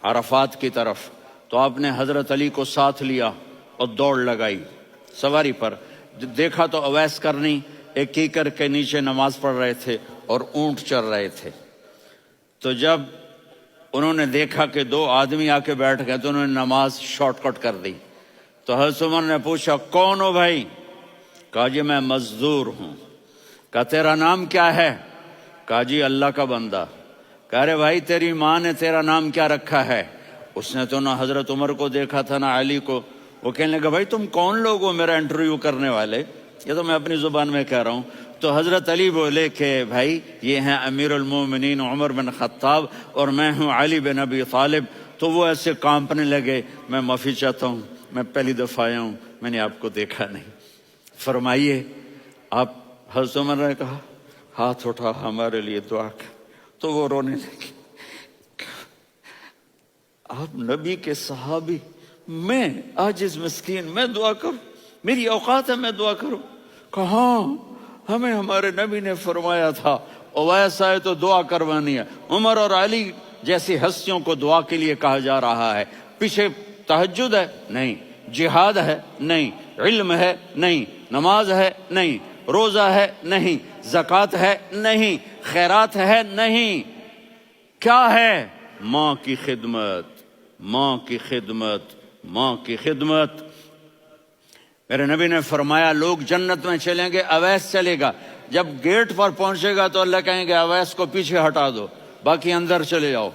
عرفات کی طرف۔ تو آپ نے حضرت علی کو ساتھ لیا اور دوڑ لگائی سواری پر، دیکھا تو اویس کرنی ایک کیکر کے نیچے نماز پڑھ رہے تھے اور اونٹ چر رہے تھے۔ تو جب انہوں نے دیکھا کہ دو آدمی آ کے بیٹھ گئے تو انہوں نے نماز شارٹ کٹ کر دی۔ تو حضرت عمر نے پوچھا کون ہو بھائی؟ کہا جی میں مزدور ہوں۔ کہا تیرا نام کیا ہے؟ کہا جی اللہ کا بندہ۔ کہہ رہے بھائی تیری ماں نے تیرا نام کیا رکھا ہے؟ اس نے تو نہ حضرت عمر کو دیکھا تھا نہ علی کو۔ وہ کہنے لگا بھائی تم کون لوگ ہو میرا انٹرویو کرنے والے؟ یہ تو میں اپنی زبان میں کہہ رہا ہوں۔ تو حضرت علی بولے کہ بھائی یہ ہیں امیر المومنین عمر بن خطاب اور میں ہوں علی بن ابی طالب۔ تو وہ ایسے کانپنے لگے، میں معافی چاہتا ہوں، میں پہلی دفعہ آیا ہوں، میں نے آپ کو دیکھا نہیں، فرمائیے آپ۔ حضرت عمر نے کہا ہاتھ اٹھا ہمارے لیے دعا کر۔ تو وہ رونے لگے، آپ نبی کے صحابی، میں عاجز مسکین میں دعا کروں؟ میری اوقات ہے میں دعا کروں؟ کہاں، ہمیں ہمارے نبی نے فرمایا تھا اویس آئے تو دعا کروانی ہے۔ عمر اور علی جیسی ہستیوں کو دعا کے لیے کہا جا رہا ہے۔ پیچھے تہجد ہے؟ نہیں۔ جہاد ہے؟ نہیں۔ علم ہے؟ نہیں۔ نماز ہے؟ نہیں۔ روزہ ہے؟ نہیں۔ زکوٰۃ ہے؟ نہیں۔ خیرات ہے؟ نہیں۔ کیا ہے؟ ماں کی خدمت، ماں کی خدمت، ماں کی خدمت۔ میرے نبی نے فرمایا لوگ جنت میں چلیں گے، اویس چلے گا، جب گیٹ پر پہنچے گا تو اللہ کہیں گے اویس کو پیچھے ہٹا دو، باقی اندر چلے جاؤ۔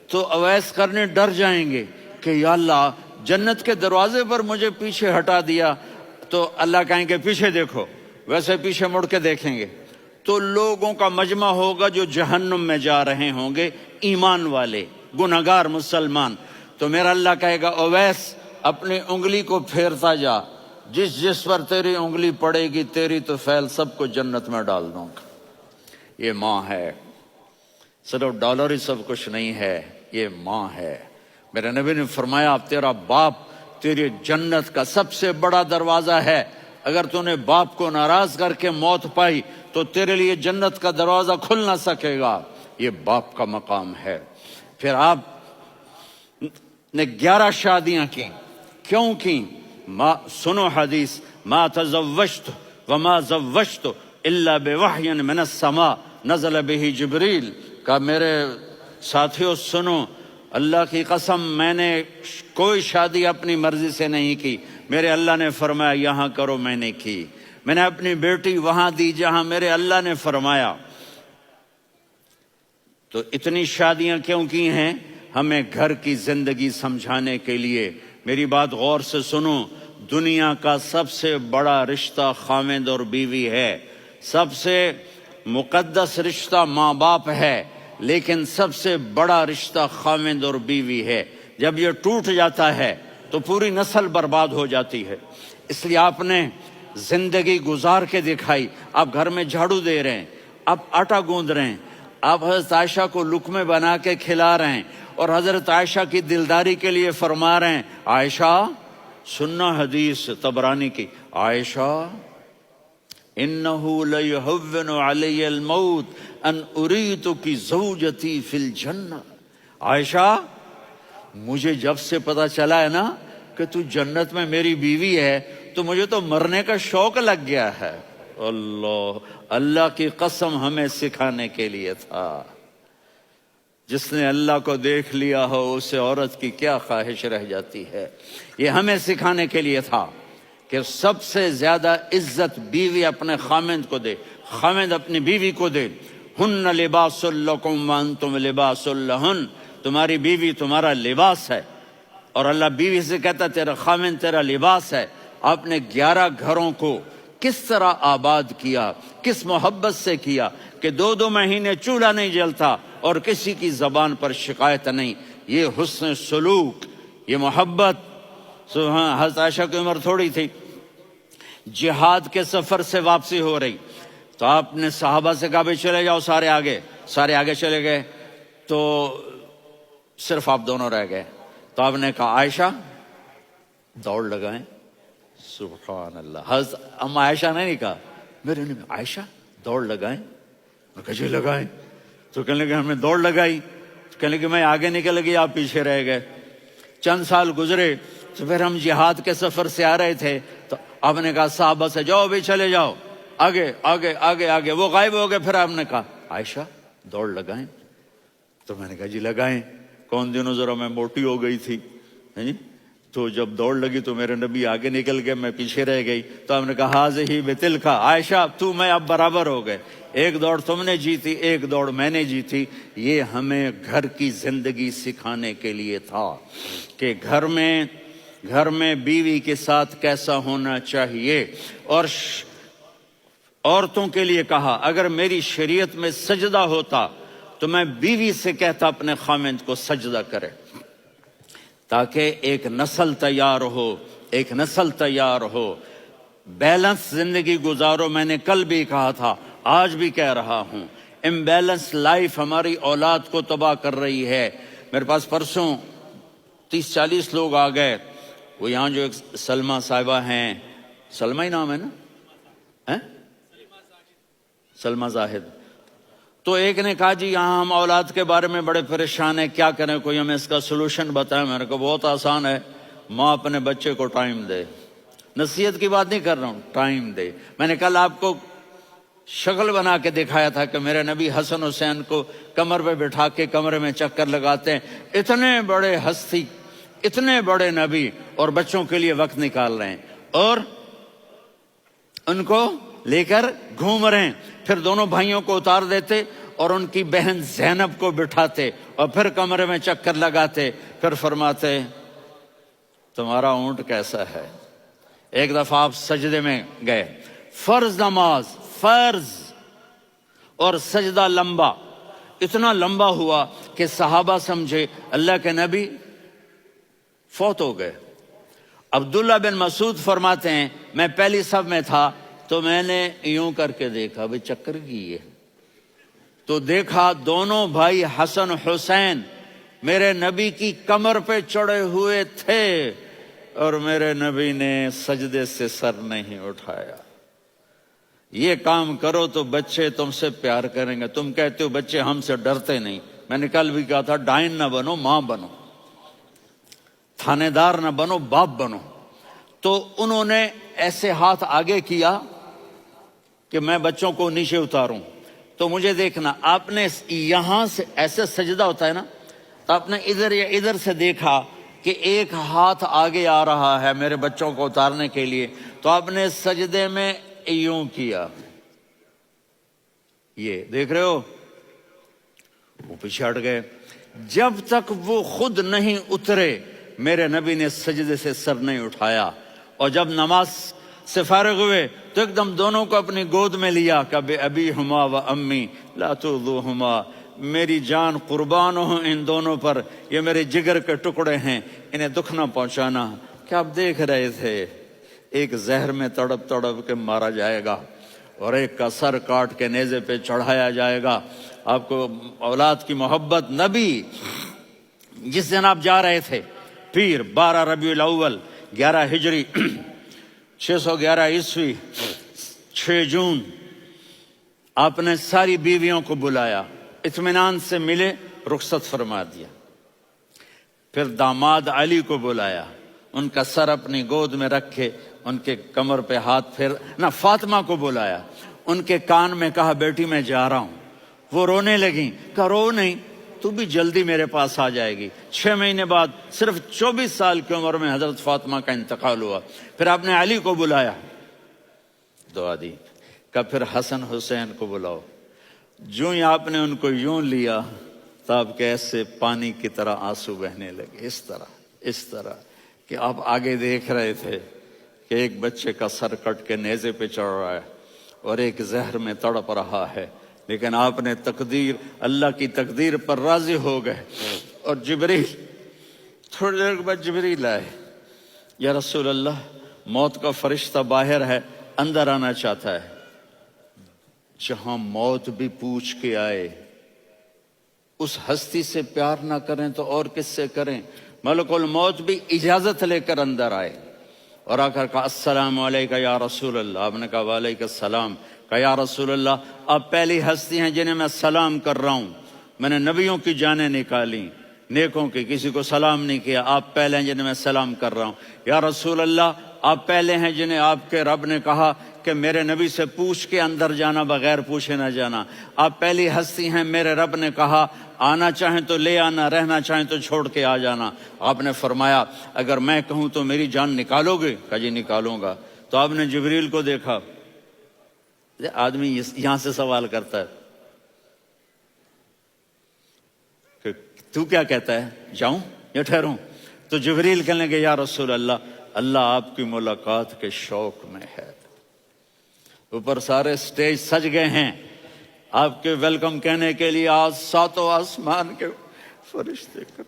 تو اویس کرنے ڈر جائیں گے کہ یا اللہ جنت کے دروازے پر مجھے پیچھے ہٹا دیا، تو اللہ کہیں گے پیچھے دیکھو، ویسے پیچھے مڑ کے دیکھیں گے تو لوگوں کا مجمع ہوگا جو جہنم میں جا رہے ہوں گے، ایمان والے، گنہگار مسلمان۔ تو میرا اللہ کہے گا اویس اپنی انگلی کو پھیرتا جا، جس جس پر تیری انگلی پڑے گی تیری تو فیل سب کو جنت میں ڈال دوں گا۔ یہ ماں ہے، صرف ڈالر ہی سب کچھ نہیں ہے، یہ ماں ہے۔ میرے نبی نے فرمایا اب تیرا باپ تیری جنت کا سب سے بڑا دروازہ ہے، اگر تو نے باپ کو ناراض کر کے موت پائی تو تیرے لیے جنت کا دروازہ کھل نہ سکے گا، یہ باپ کا مقام ہے۔ پھر آپ نے 11 شادیاں کی، کیوں کی؟ سنو حدیث، ما تزوجت وما زوجت الا بوحی من السماء نزل به جبریل۔ کہا میرے ساتھیوں سنو، اللہ کی قسم میں نے کوئی شادی اپنی مرضی سے نہیں کی، میرے اللہ نے فرمایا یہاں کرو، میں نے کی۔ میں نے اپنی بیٹی وہاں دی جہاں میرے اللہ نے فرمایا۔ تو اتنی شادیاں کیوں کی ہیں؟ ہمیں گھر کی زندگی سمجھانے کے لیے۔ میری بات غور سے سنو، دنیا کا سب سے بڑا رشتہ خاوند اور بیوی ہے، سب سے مقدس رشتہ ماں باپ ہے، لیکن سب سے بڑا رشتہ خاوند اور بیوی ہے۔ جب یہ ٹوٹ جاتا ہے تو پوری نسل برباد ہو جاتی ہے۔ اس لیے آپ نے زندگی گزار کے دکھائی۔ آپ گھر میں جھاڑو دے رہے ہیں، آپ آٹا گوندھ رہے ہیں، آپ حضرت عائشہ کو لقمے بنا کے کھلا رہے ہیں، اور حضرت عائشہ کی دلداری کے لیے فرما رہے ہیں عائشہ سننا حدیث طبرانی کی، عائشہ انہو لیہون علی الموت ان اریتک زوجتی فی الجنہ۔ عائشہ مجھے جب سے پتا چلا ہے نا کہ تو جنت میں میری بیوی ہے تو مجھے تو مرنے کا شوق لگ گیا ہے۔ اللہ کی قسم ہمیں سکھانے کے لیے تھا۔ جس نے اللہ کو دیکھ لیا ہو اسے عورت کی کیا خواہش رہ جاتی ہے۔ یہ ہمیں سکھانے کے لیے تھا کہ سب سے زیادہ عزت بیوی اپنے خاوند کو دے، خاوند اپنی بیوی کو دے۔ ہن لباس لکم وانتم لباس لہن، تمہاری بیوی تمہارا لباس ہے، اور اللہ بیوی سے کہتا تیرا خامن تیرا لباس ہے. آپ نے 11 گھروں کو کس طرح آباد کیا، کس محبت سے کیا کہ 2 مہینے چولہا نہیں جلتا اور کسی کی زبان پر شکایت نہیں. یہ حسن سلوک، یہ محبت. سبحان. حضرت عائشہ کی عمر تھوڑی تھی، جہاد کے سفر سے واپسی ہو رہی تو آپ نے صحابہ سے کہا بھائی چلے جاؤ سارے آگے چلے گئے تو صرف آپ دونوں رہ گئے. تو آپ نے کہا عائشہ دوڑ لگائیں. سبحان اللہ. حضرت اما عائشہ نے نہیں کہا، میرے نے عائشہ دوڑ لگائیں. کہا لگائیں. تو کہنے لگے ہمیں دوڑ لگائی. کہنے لگے میں آگے نکل گئی آپ پیچھے رہ گئے. چند سال گزرے تو پھر ہم جہاد کے سفر سے آ رہے تھے تو آپ نے کہا صحابہ سے جاؤ بھی چلے جاؤ آگے آگے آگے آگے. وہ غائب ہو گئے. پھر آپ نے کہا عائشہ دوڑ لگائیں. تو میں نے کہا جی لگائیں. کون دنوں ذرا میں موٹی ہو گئی تھی تو جب دوڑ لگی تو میرے نبی آگے نکل گئے میں پیچھے رہ گئی. تو ہم نے کہا ہاذہ بتلک عائشہ تو میں اب برابر ہو گئے. ایک دوڑ تم نے جیتی، ایک دوڑ میں نے جیتی. یہ ہمیں گھر کی زندگی سکھانے کے لیے تھا کہ گھر میں بیوی کے ساتھ کیسا ہونا چاہیے. اور عورتوں کے لیے کہا اگر میری شریعت میں سجدہ ہوتا تو میں بیوی سے کہتا اپنے خامند کو سجدہ کرے تاکہ ایک نسل تیار ہو. بیلنس زندگی گزارو. میں نے کل بھی کہا تھا، آج بھی کہہ رہا ہوں، امبیلنس لائف ہماری اولاد کو تباہ کر رہی ہے. میرے پاس پرسوں 30-40 لوگ آ گئے. وہ یہاں جو ایک سلمہ صاحبہ ہیں، سلمہ ہی نام ہے نا، سلمہ زاہد. تو ایک نے کہا جی یہاں ہم اولاد کے بارے میں بڑے پریشان ہیں، کیا کریں، کوئی ہمیں اس کا سلوشن بتائیں. میں نے کہا بہت آسان ہے، ماں اپنے بچے کو ٹائم دے. نصیحت کی بات نہیں کر رہا ہوں، ٹائم دے. میں نے کل آپ کو شکل بنا کے دکھایا تھا کہ میرے نبی حسن حسین کو کمر پہ بٹھا کے کمرے میں چکر لگاتے ہیں. اتنے بڑے ہستی، اتنے بڑے نبی اور بچوں کے لیے وقت نکال رہے ہیں اور ان کو لے کر گھوم رہے ہیں. پھر دونوں بھائیوں کو اتار دیتے اور ان کی بہن زینب کو بٹھاتے اور پھر کمرے میں چکر لگاتے. پھر فرماتے تمہارا اونٹ کیسا ہے. ایک دفعہ آپ سجدے میں گئے، فرض نماز، فرض، اور سجدہ لمبا، اتنا لمبا ہوا کہ صحابہ سمجھے اللہ کے نبی فوت ہو گئے. عبداللہ بن مسعود فرماتے ہیں میں پہلی صف میں تھا تو میں نے یوں کر کے دیکھا بھئی چکر کی ہے، تو دیکھا دونوں بھائی حسن حسین میرے نبی کی کمر پہ چڑھے ہوئے تھے اور میرے نبی نے سجدے سے سر نہیں اٹھایا. یہ کام کرو تو بچے تم سے پیار کریں گے. تم کہتے ہو بچے ہم سے ڈرتے نہیں. میں نے کل بھی کہا تھا ڈائن نہ بنو، ماں بنو، تھانے دار نہ بنو، باپ بنو. تو انہوں نے ایسے ہاتھ آگے کیا کہ میں بچوں کو نیچے اتاروں. تو مجھے دیکھنا، آپ نے یہاں سے ایسے سجدہ ہوتا ہے نا، تو آپ نے ادھر یا ادھر سے دیکھا کہ ایک ہاتھ آگے آ رہا ہے میرے بچوں کو اتارنے کے لیے، تو آپ نے سجدے میں یوں کیا. یہ دیکھ رہے ہو، وہ پیچھے ہٹ گئے. جب تک وہ خود نہیں اترے میرے نبی نے سجدے سے سر نہیں اٹھایا. اور جب نماز سے فارغ ہوئے تو ایک دم دونوں کو اپنی گود میں لیا کہ بے ابی ہما و امی لا تؤذوہما، میری جان قربان ہو ان دونوں پر، یہ میرے جگر کے ٹکڑے ہیں، انہیں دکھ نہ پہنچانا. کیا آپ دیکھ رہے تھے ایک زہر میں تڑپ تڑپ کے مارا جائے گا اور ایک کا سر کاٹ کے نیزے پہ چڑھایا جائے گا. آپ کو اولاد کی محبت. نبی جس دن آپ جا رہے تھے پیر 12 ربیع الاول 11 ہجری 611 عیسوی 6 جون، آپ نے ساری بیویوں کو بلایا، اطمینان سے ملے، رخصت فرما دیا. پھر داماد علی کو بلایا، ان کا سر اپنی گود میں رکھے، ان کے کمر پہ ہاتھ پھر نہ. فاطمہ کو بلایا، ان کے کان میں کہا بیٹی میں جا رہا ہوں. وہ رونے لگیں. کہا رو نہیں، تو بھی جلدی میرے پاس آ جائے گی. 6 مہینے بعد صرف 24 سال کی عمر میں حضرت فاطمہ کا انتقال ہوا. پھر آپ نے علی کو بلایا، دعا دی. کہا پھر حسن حسین کو بلاؤ. جو ہی آپ نے ان کو یوں لیا تو آپ کے ایسے پانی کی طرح آنسو بہنے لگے. اس طرح کہ آپ آگے دیکھ رہے تھے کہ ایک بچے کا سر کٹ کے نیزے پہ چڑھ رہا ہے اور ایک زہر میں تڑپ رہا ہے، لیکن آپ نے تقدیر، اللہ کی تقدیر پر راضی ہو گئے۔ اور جبریل، تھوڑی دیر کے بعد جبریل آئے، یا رسول اللہ موت کا فرشتہ باہر ہے، اندر آنا چاہتا ہے۔ جہاں موت بھی پوچھ کے آئے، اس ہستی سے پیار نہ کریں تو اور کس سے کریں؟ ملک الموت بھی اجازت لے کر اندر آئے اور آ کر کہا السلام علیکم یا رسول اللہ۔ آپ نے کہا وعلیکم السلام۔ کہا یا رسول اللہ آپ پہلی ہستی ہیں جنہیں میں سلام کر رہا ہوں، میں نے نبیوں کی جانیں نکالی، نیکوں کی، کسی کو سلام نہیں کیا، آپ پہلے ہیں جنہیں میں سلام کر رہا ہوں۔ یا رسول اللہ آپ پہلے ہیں جنہیں آپ کے رب نے کہا کہ میرے نبی سے پوچھ کے اندر جانا، بغیر پوچھے نہ جانا۔ آپ پہلی ہستی ہیں، میرے رب نے کہا آنا چاہیں تو لے آنا، رہنا چاہیں تو چھوڑ کے آ جانا۔ آپ نے فرمایا اگر میں کہوں تو میری جان نکالو گے؟ کہا جی نکالوں گا۔ تو آپ نے جبریل کو دیکھا، آدمی یہاں سے سوال کرتا ہے کہ تو کیا کہتا ہے، جاؤں یا ٹھہروں؟ تو جبریل کہنے لگے یا رسول اللہ، اللہ آپ کی ملاقات کے شوق میں ہے۔ اوپر سارے سٹیج سج گئے ہیں آپ کے ویلکم کہنے کے لیے، آج ساتوں آسمان کے فرشتے اکٹھے۔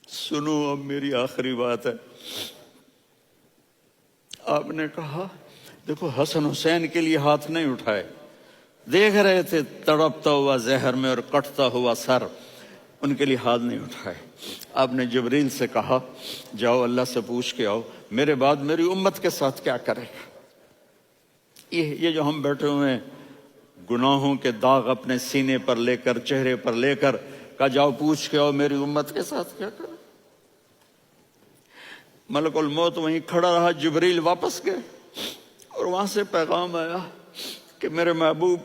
سنو اب میری آخری بات ہے۔ آپ نے کہا دیکھو حسن حسین کے لیے ہاتھ نہیں اٹھائے، دیکھ رہے تھے تڑپتا ہوا زہر میں اور کٹتا ہوا سر، ان کے لیے ہاتھ نہیں اٹھائے۔ آپ نے جبریل سے کہا جاؤ اللہ سے پوچھ کے آؤ میرے بعد میری امت کے ساتھ کیا کرے گا۔ یہ جو ہم بیٹھے ہوئے ہیں گناہوں کے داغ اپنے سینے پر لے کر، چہرے پر لے کر، کہا جاؤ پوچھ کے آؤ میری امت کے ساتھ کیا کرے۔ ملک الموت وہیں کھڑا رہا، جبریل واپس گئے اور وہاں سے پیغام آیا کہ میرے محبوب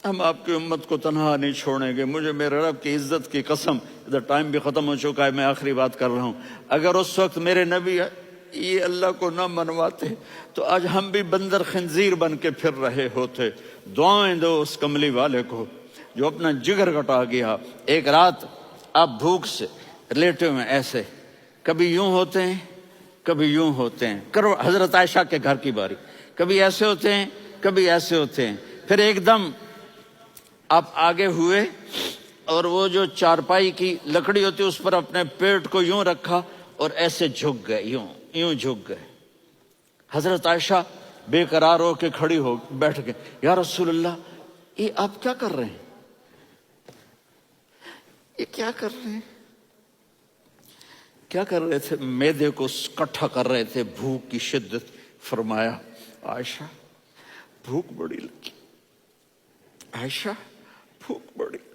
ہم آپ کی امت کو تنہا نہیں چھوڑیں گے، مجھے میرے رب کی عزت کی قسم، ادھر ٹائم بھی ختم ہو چکا ہے، میں آخری بات کر رہا ہوں، اگر اس وقت میرے نبی یہ اللہ کو نہ منواتے تو آج ہم بھی بندر خنزیر بن کے پھر رہے ہوتے۔ دعائیں دو اس کملی والے کو جو اپنا جگر کٹا گیا۔ ایک رات آپ بھوک سے لیٹے ہوئے ایسے، کبھی یوں ہوتے ہیں کبھی یوں ہوتے ہیں، کرو حضرت عائشہ کے گھر کی باری، کبھی ایسے ہوتے ہیں کبھی ایسے ہوتے ہیں، پھر ایک دم آپ آگے ہوئے اور وہ جو چارپائی کی لکڑی ہوتی ہے اس پر اپنے پیٹ کو یوں رکھا اور ایسے جھک گئے، یوں جھک گئے۔ حضرت عائشہ بے قرار ہو کے کھڑی ہو بیٹھ گئے، یا رسول اللہ یہ آپ کیا کر رہے ہیں، یہ کیا کر رہے ہیں؟ کیا کر رہے تھے؟ معدے کو اکٹھا کر رہے تھے، بھوک کی شدت۔ فرمایا عائشہ بھوک بڑی لگی، عائشہ بھوک بڑی لگی،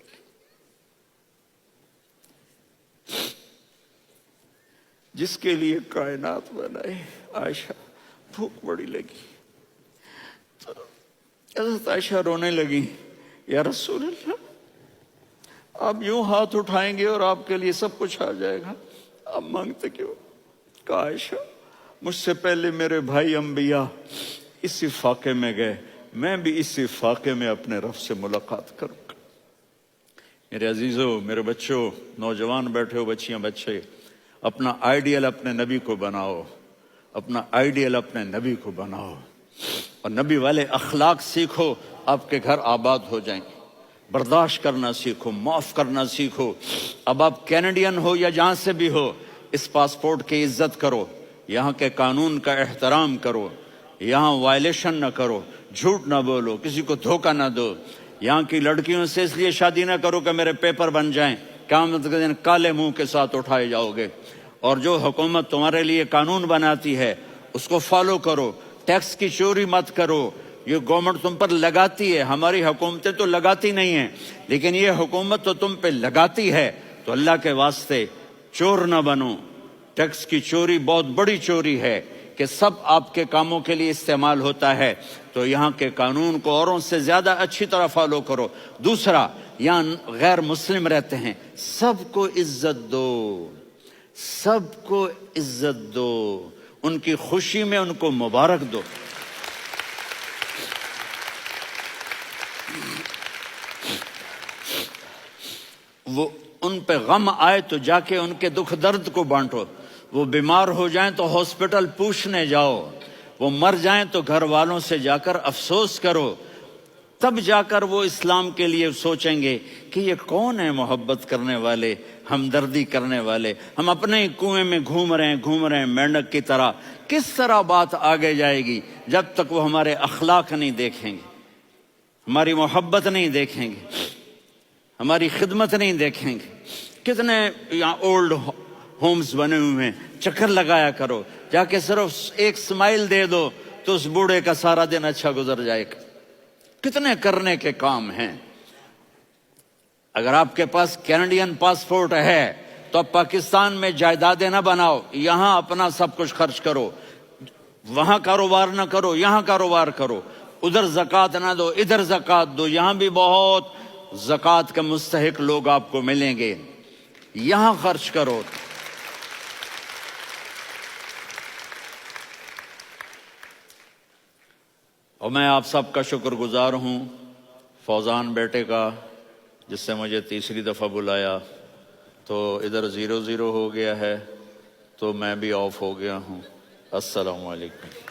جس کے لیے کائنات بنائے، عائشہ بھوک بڑی لگی۔ تو حضرت عائشہ رونے لگی، یا رسول اللہ آپ یوں ہاتھ اٹھائیں گے اور آپ کے لیے سب کچھ آ جائے گا، آپ مانگتے کیوں؟ کہا عائشہ مجھ سے پہلے میرے بھائی انبیاء اسی فاقے میں گئے، میں بھی اسی فاقے میں اپنے رب سے ملاقات کروں گا۔ میرے عزیزوں، میرے بچوں، نوجوان بیٹھے ہو، بچیاں بچے، اپنا آئیڈیل اپنے نبی کو بناؤ، اپنا آئیڈیل اپنے نبی کو بناؤ اور نبی والے اخلاق سیکھو، آپ کے گھر آباد ہو جائیں گے۔ برداشت کرنا سیکھو، معاف کرنا سیکھو۔ اب آپ کینیڈین ہو یا جہاں سے بھی ہو، اس پاسپورٹ کی عزت کرو، یہاں کے قانون کا احترام کرو، یہاں وائلیشن نہ کرو، جھوٹ نہ بولو، کسی کو دھوکہ نہ دو۔ یہاں کی لڑکیوں سے اس لیے شادی نہ کرو کہ میرے پیپر بن جائیں، قیامت کے دن کالے منہ کے ساتھ اٹھائے جاؤ گے۔ اور جو حکومت تمہارے لیے قانون بناتی ہے اس کو فالو کرو، ٹیکس کی چوری مت کرو۔ یہ گورنمنٹ تم پر لگاتی ہے، ہماری حکومتیں تو لگاتی نہیں ہیں، لیکن یہ حکومت تو تم پہ لگاتی ہے، تو اللہ کے واسطے چور نہ بنو۔ ٹیکس کی چوری بہت بڑی چوری ہے کہ سب آپ کے کاموں کے لیے استعمال ہوتا ہے، تو یہاں کے قانون کو اوروں سے زیادہ اچھی طرح فالو کرو۔ دوسرا، یہاں غیر مسلم رہتے ہیں، سب کو عزت دو، سب کو عزت دو، ان کی خوشی میں ان کو مبارک دو۔ ان پہ غم آئے تو جا کے ان کے دکھ درد کو بانٹو، وہ بیمار ہو جائیں تو ہاسپٹل پوچھنے جاؤ، وہ مر جائیں تو گھر والوں سے جا کر افسوس کرو، تب جا کر وہ اسلام کے لیے سوچیں گے کہ یہ کون ہے محبت کرنے والے، ہمدردی کرنے والے۔ ہم اپنے ہی کنویں میں گھوم رہے ہیں مینڈک کی طرح، کس طرح بات آگے جائے گی جب تک وہ ہمارے اخلاق نہیں دیکھیں گے، ہماری محبت نہیں دیکھیں گے، ہماری خدمت نہیں دیکھیں گے۔ کتنے یہاں اولڈ ہومز بنے ہوئے ہیں، چکر لگایا کرو، جا کے صرف ایک سمائل دے دو تو اس بوڑھے کا سارا دن اچھا گزر جائے گا۔ کتنے کرنے کے کام ہیں۔ اگر آپ کے پاس کینیڈین پاسپورٹ ہے تو اب پاکستان میں جائیدادیں نہ بناؤ، یہاں اپنا سب کچھ خرچ کرو، وہاں کاروبار نہ کرو، یہاں کاروبار کرو، ادھر زکوٰۃ نہ دو، ادھر زکوٰۃ دو، یہاں بھی بہت زکوٰۃ کے مستحق لوگ آپ کو ملیں گے، یہاں خرچ کرو۔ اور میں آپ سب کا شکر گزار ہوں، فوزان بیٹے کا، جس سے مجھے تیسری دفعہ بلایا، تو ادھر 0-0 ہو گیا ہے تو میں بھی آف ہو گیا ہوں۔ السلام علیکم۔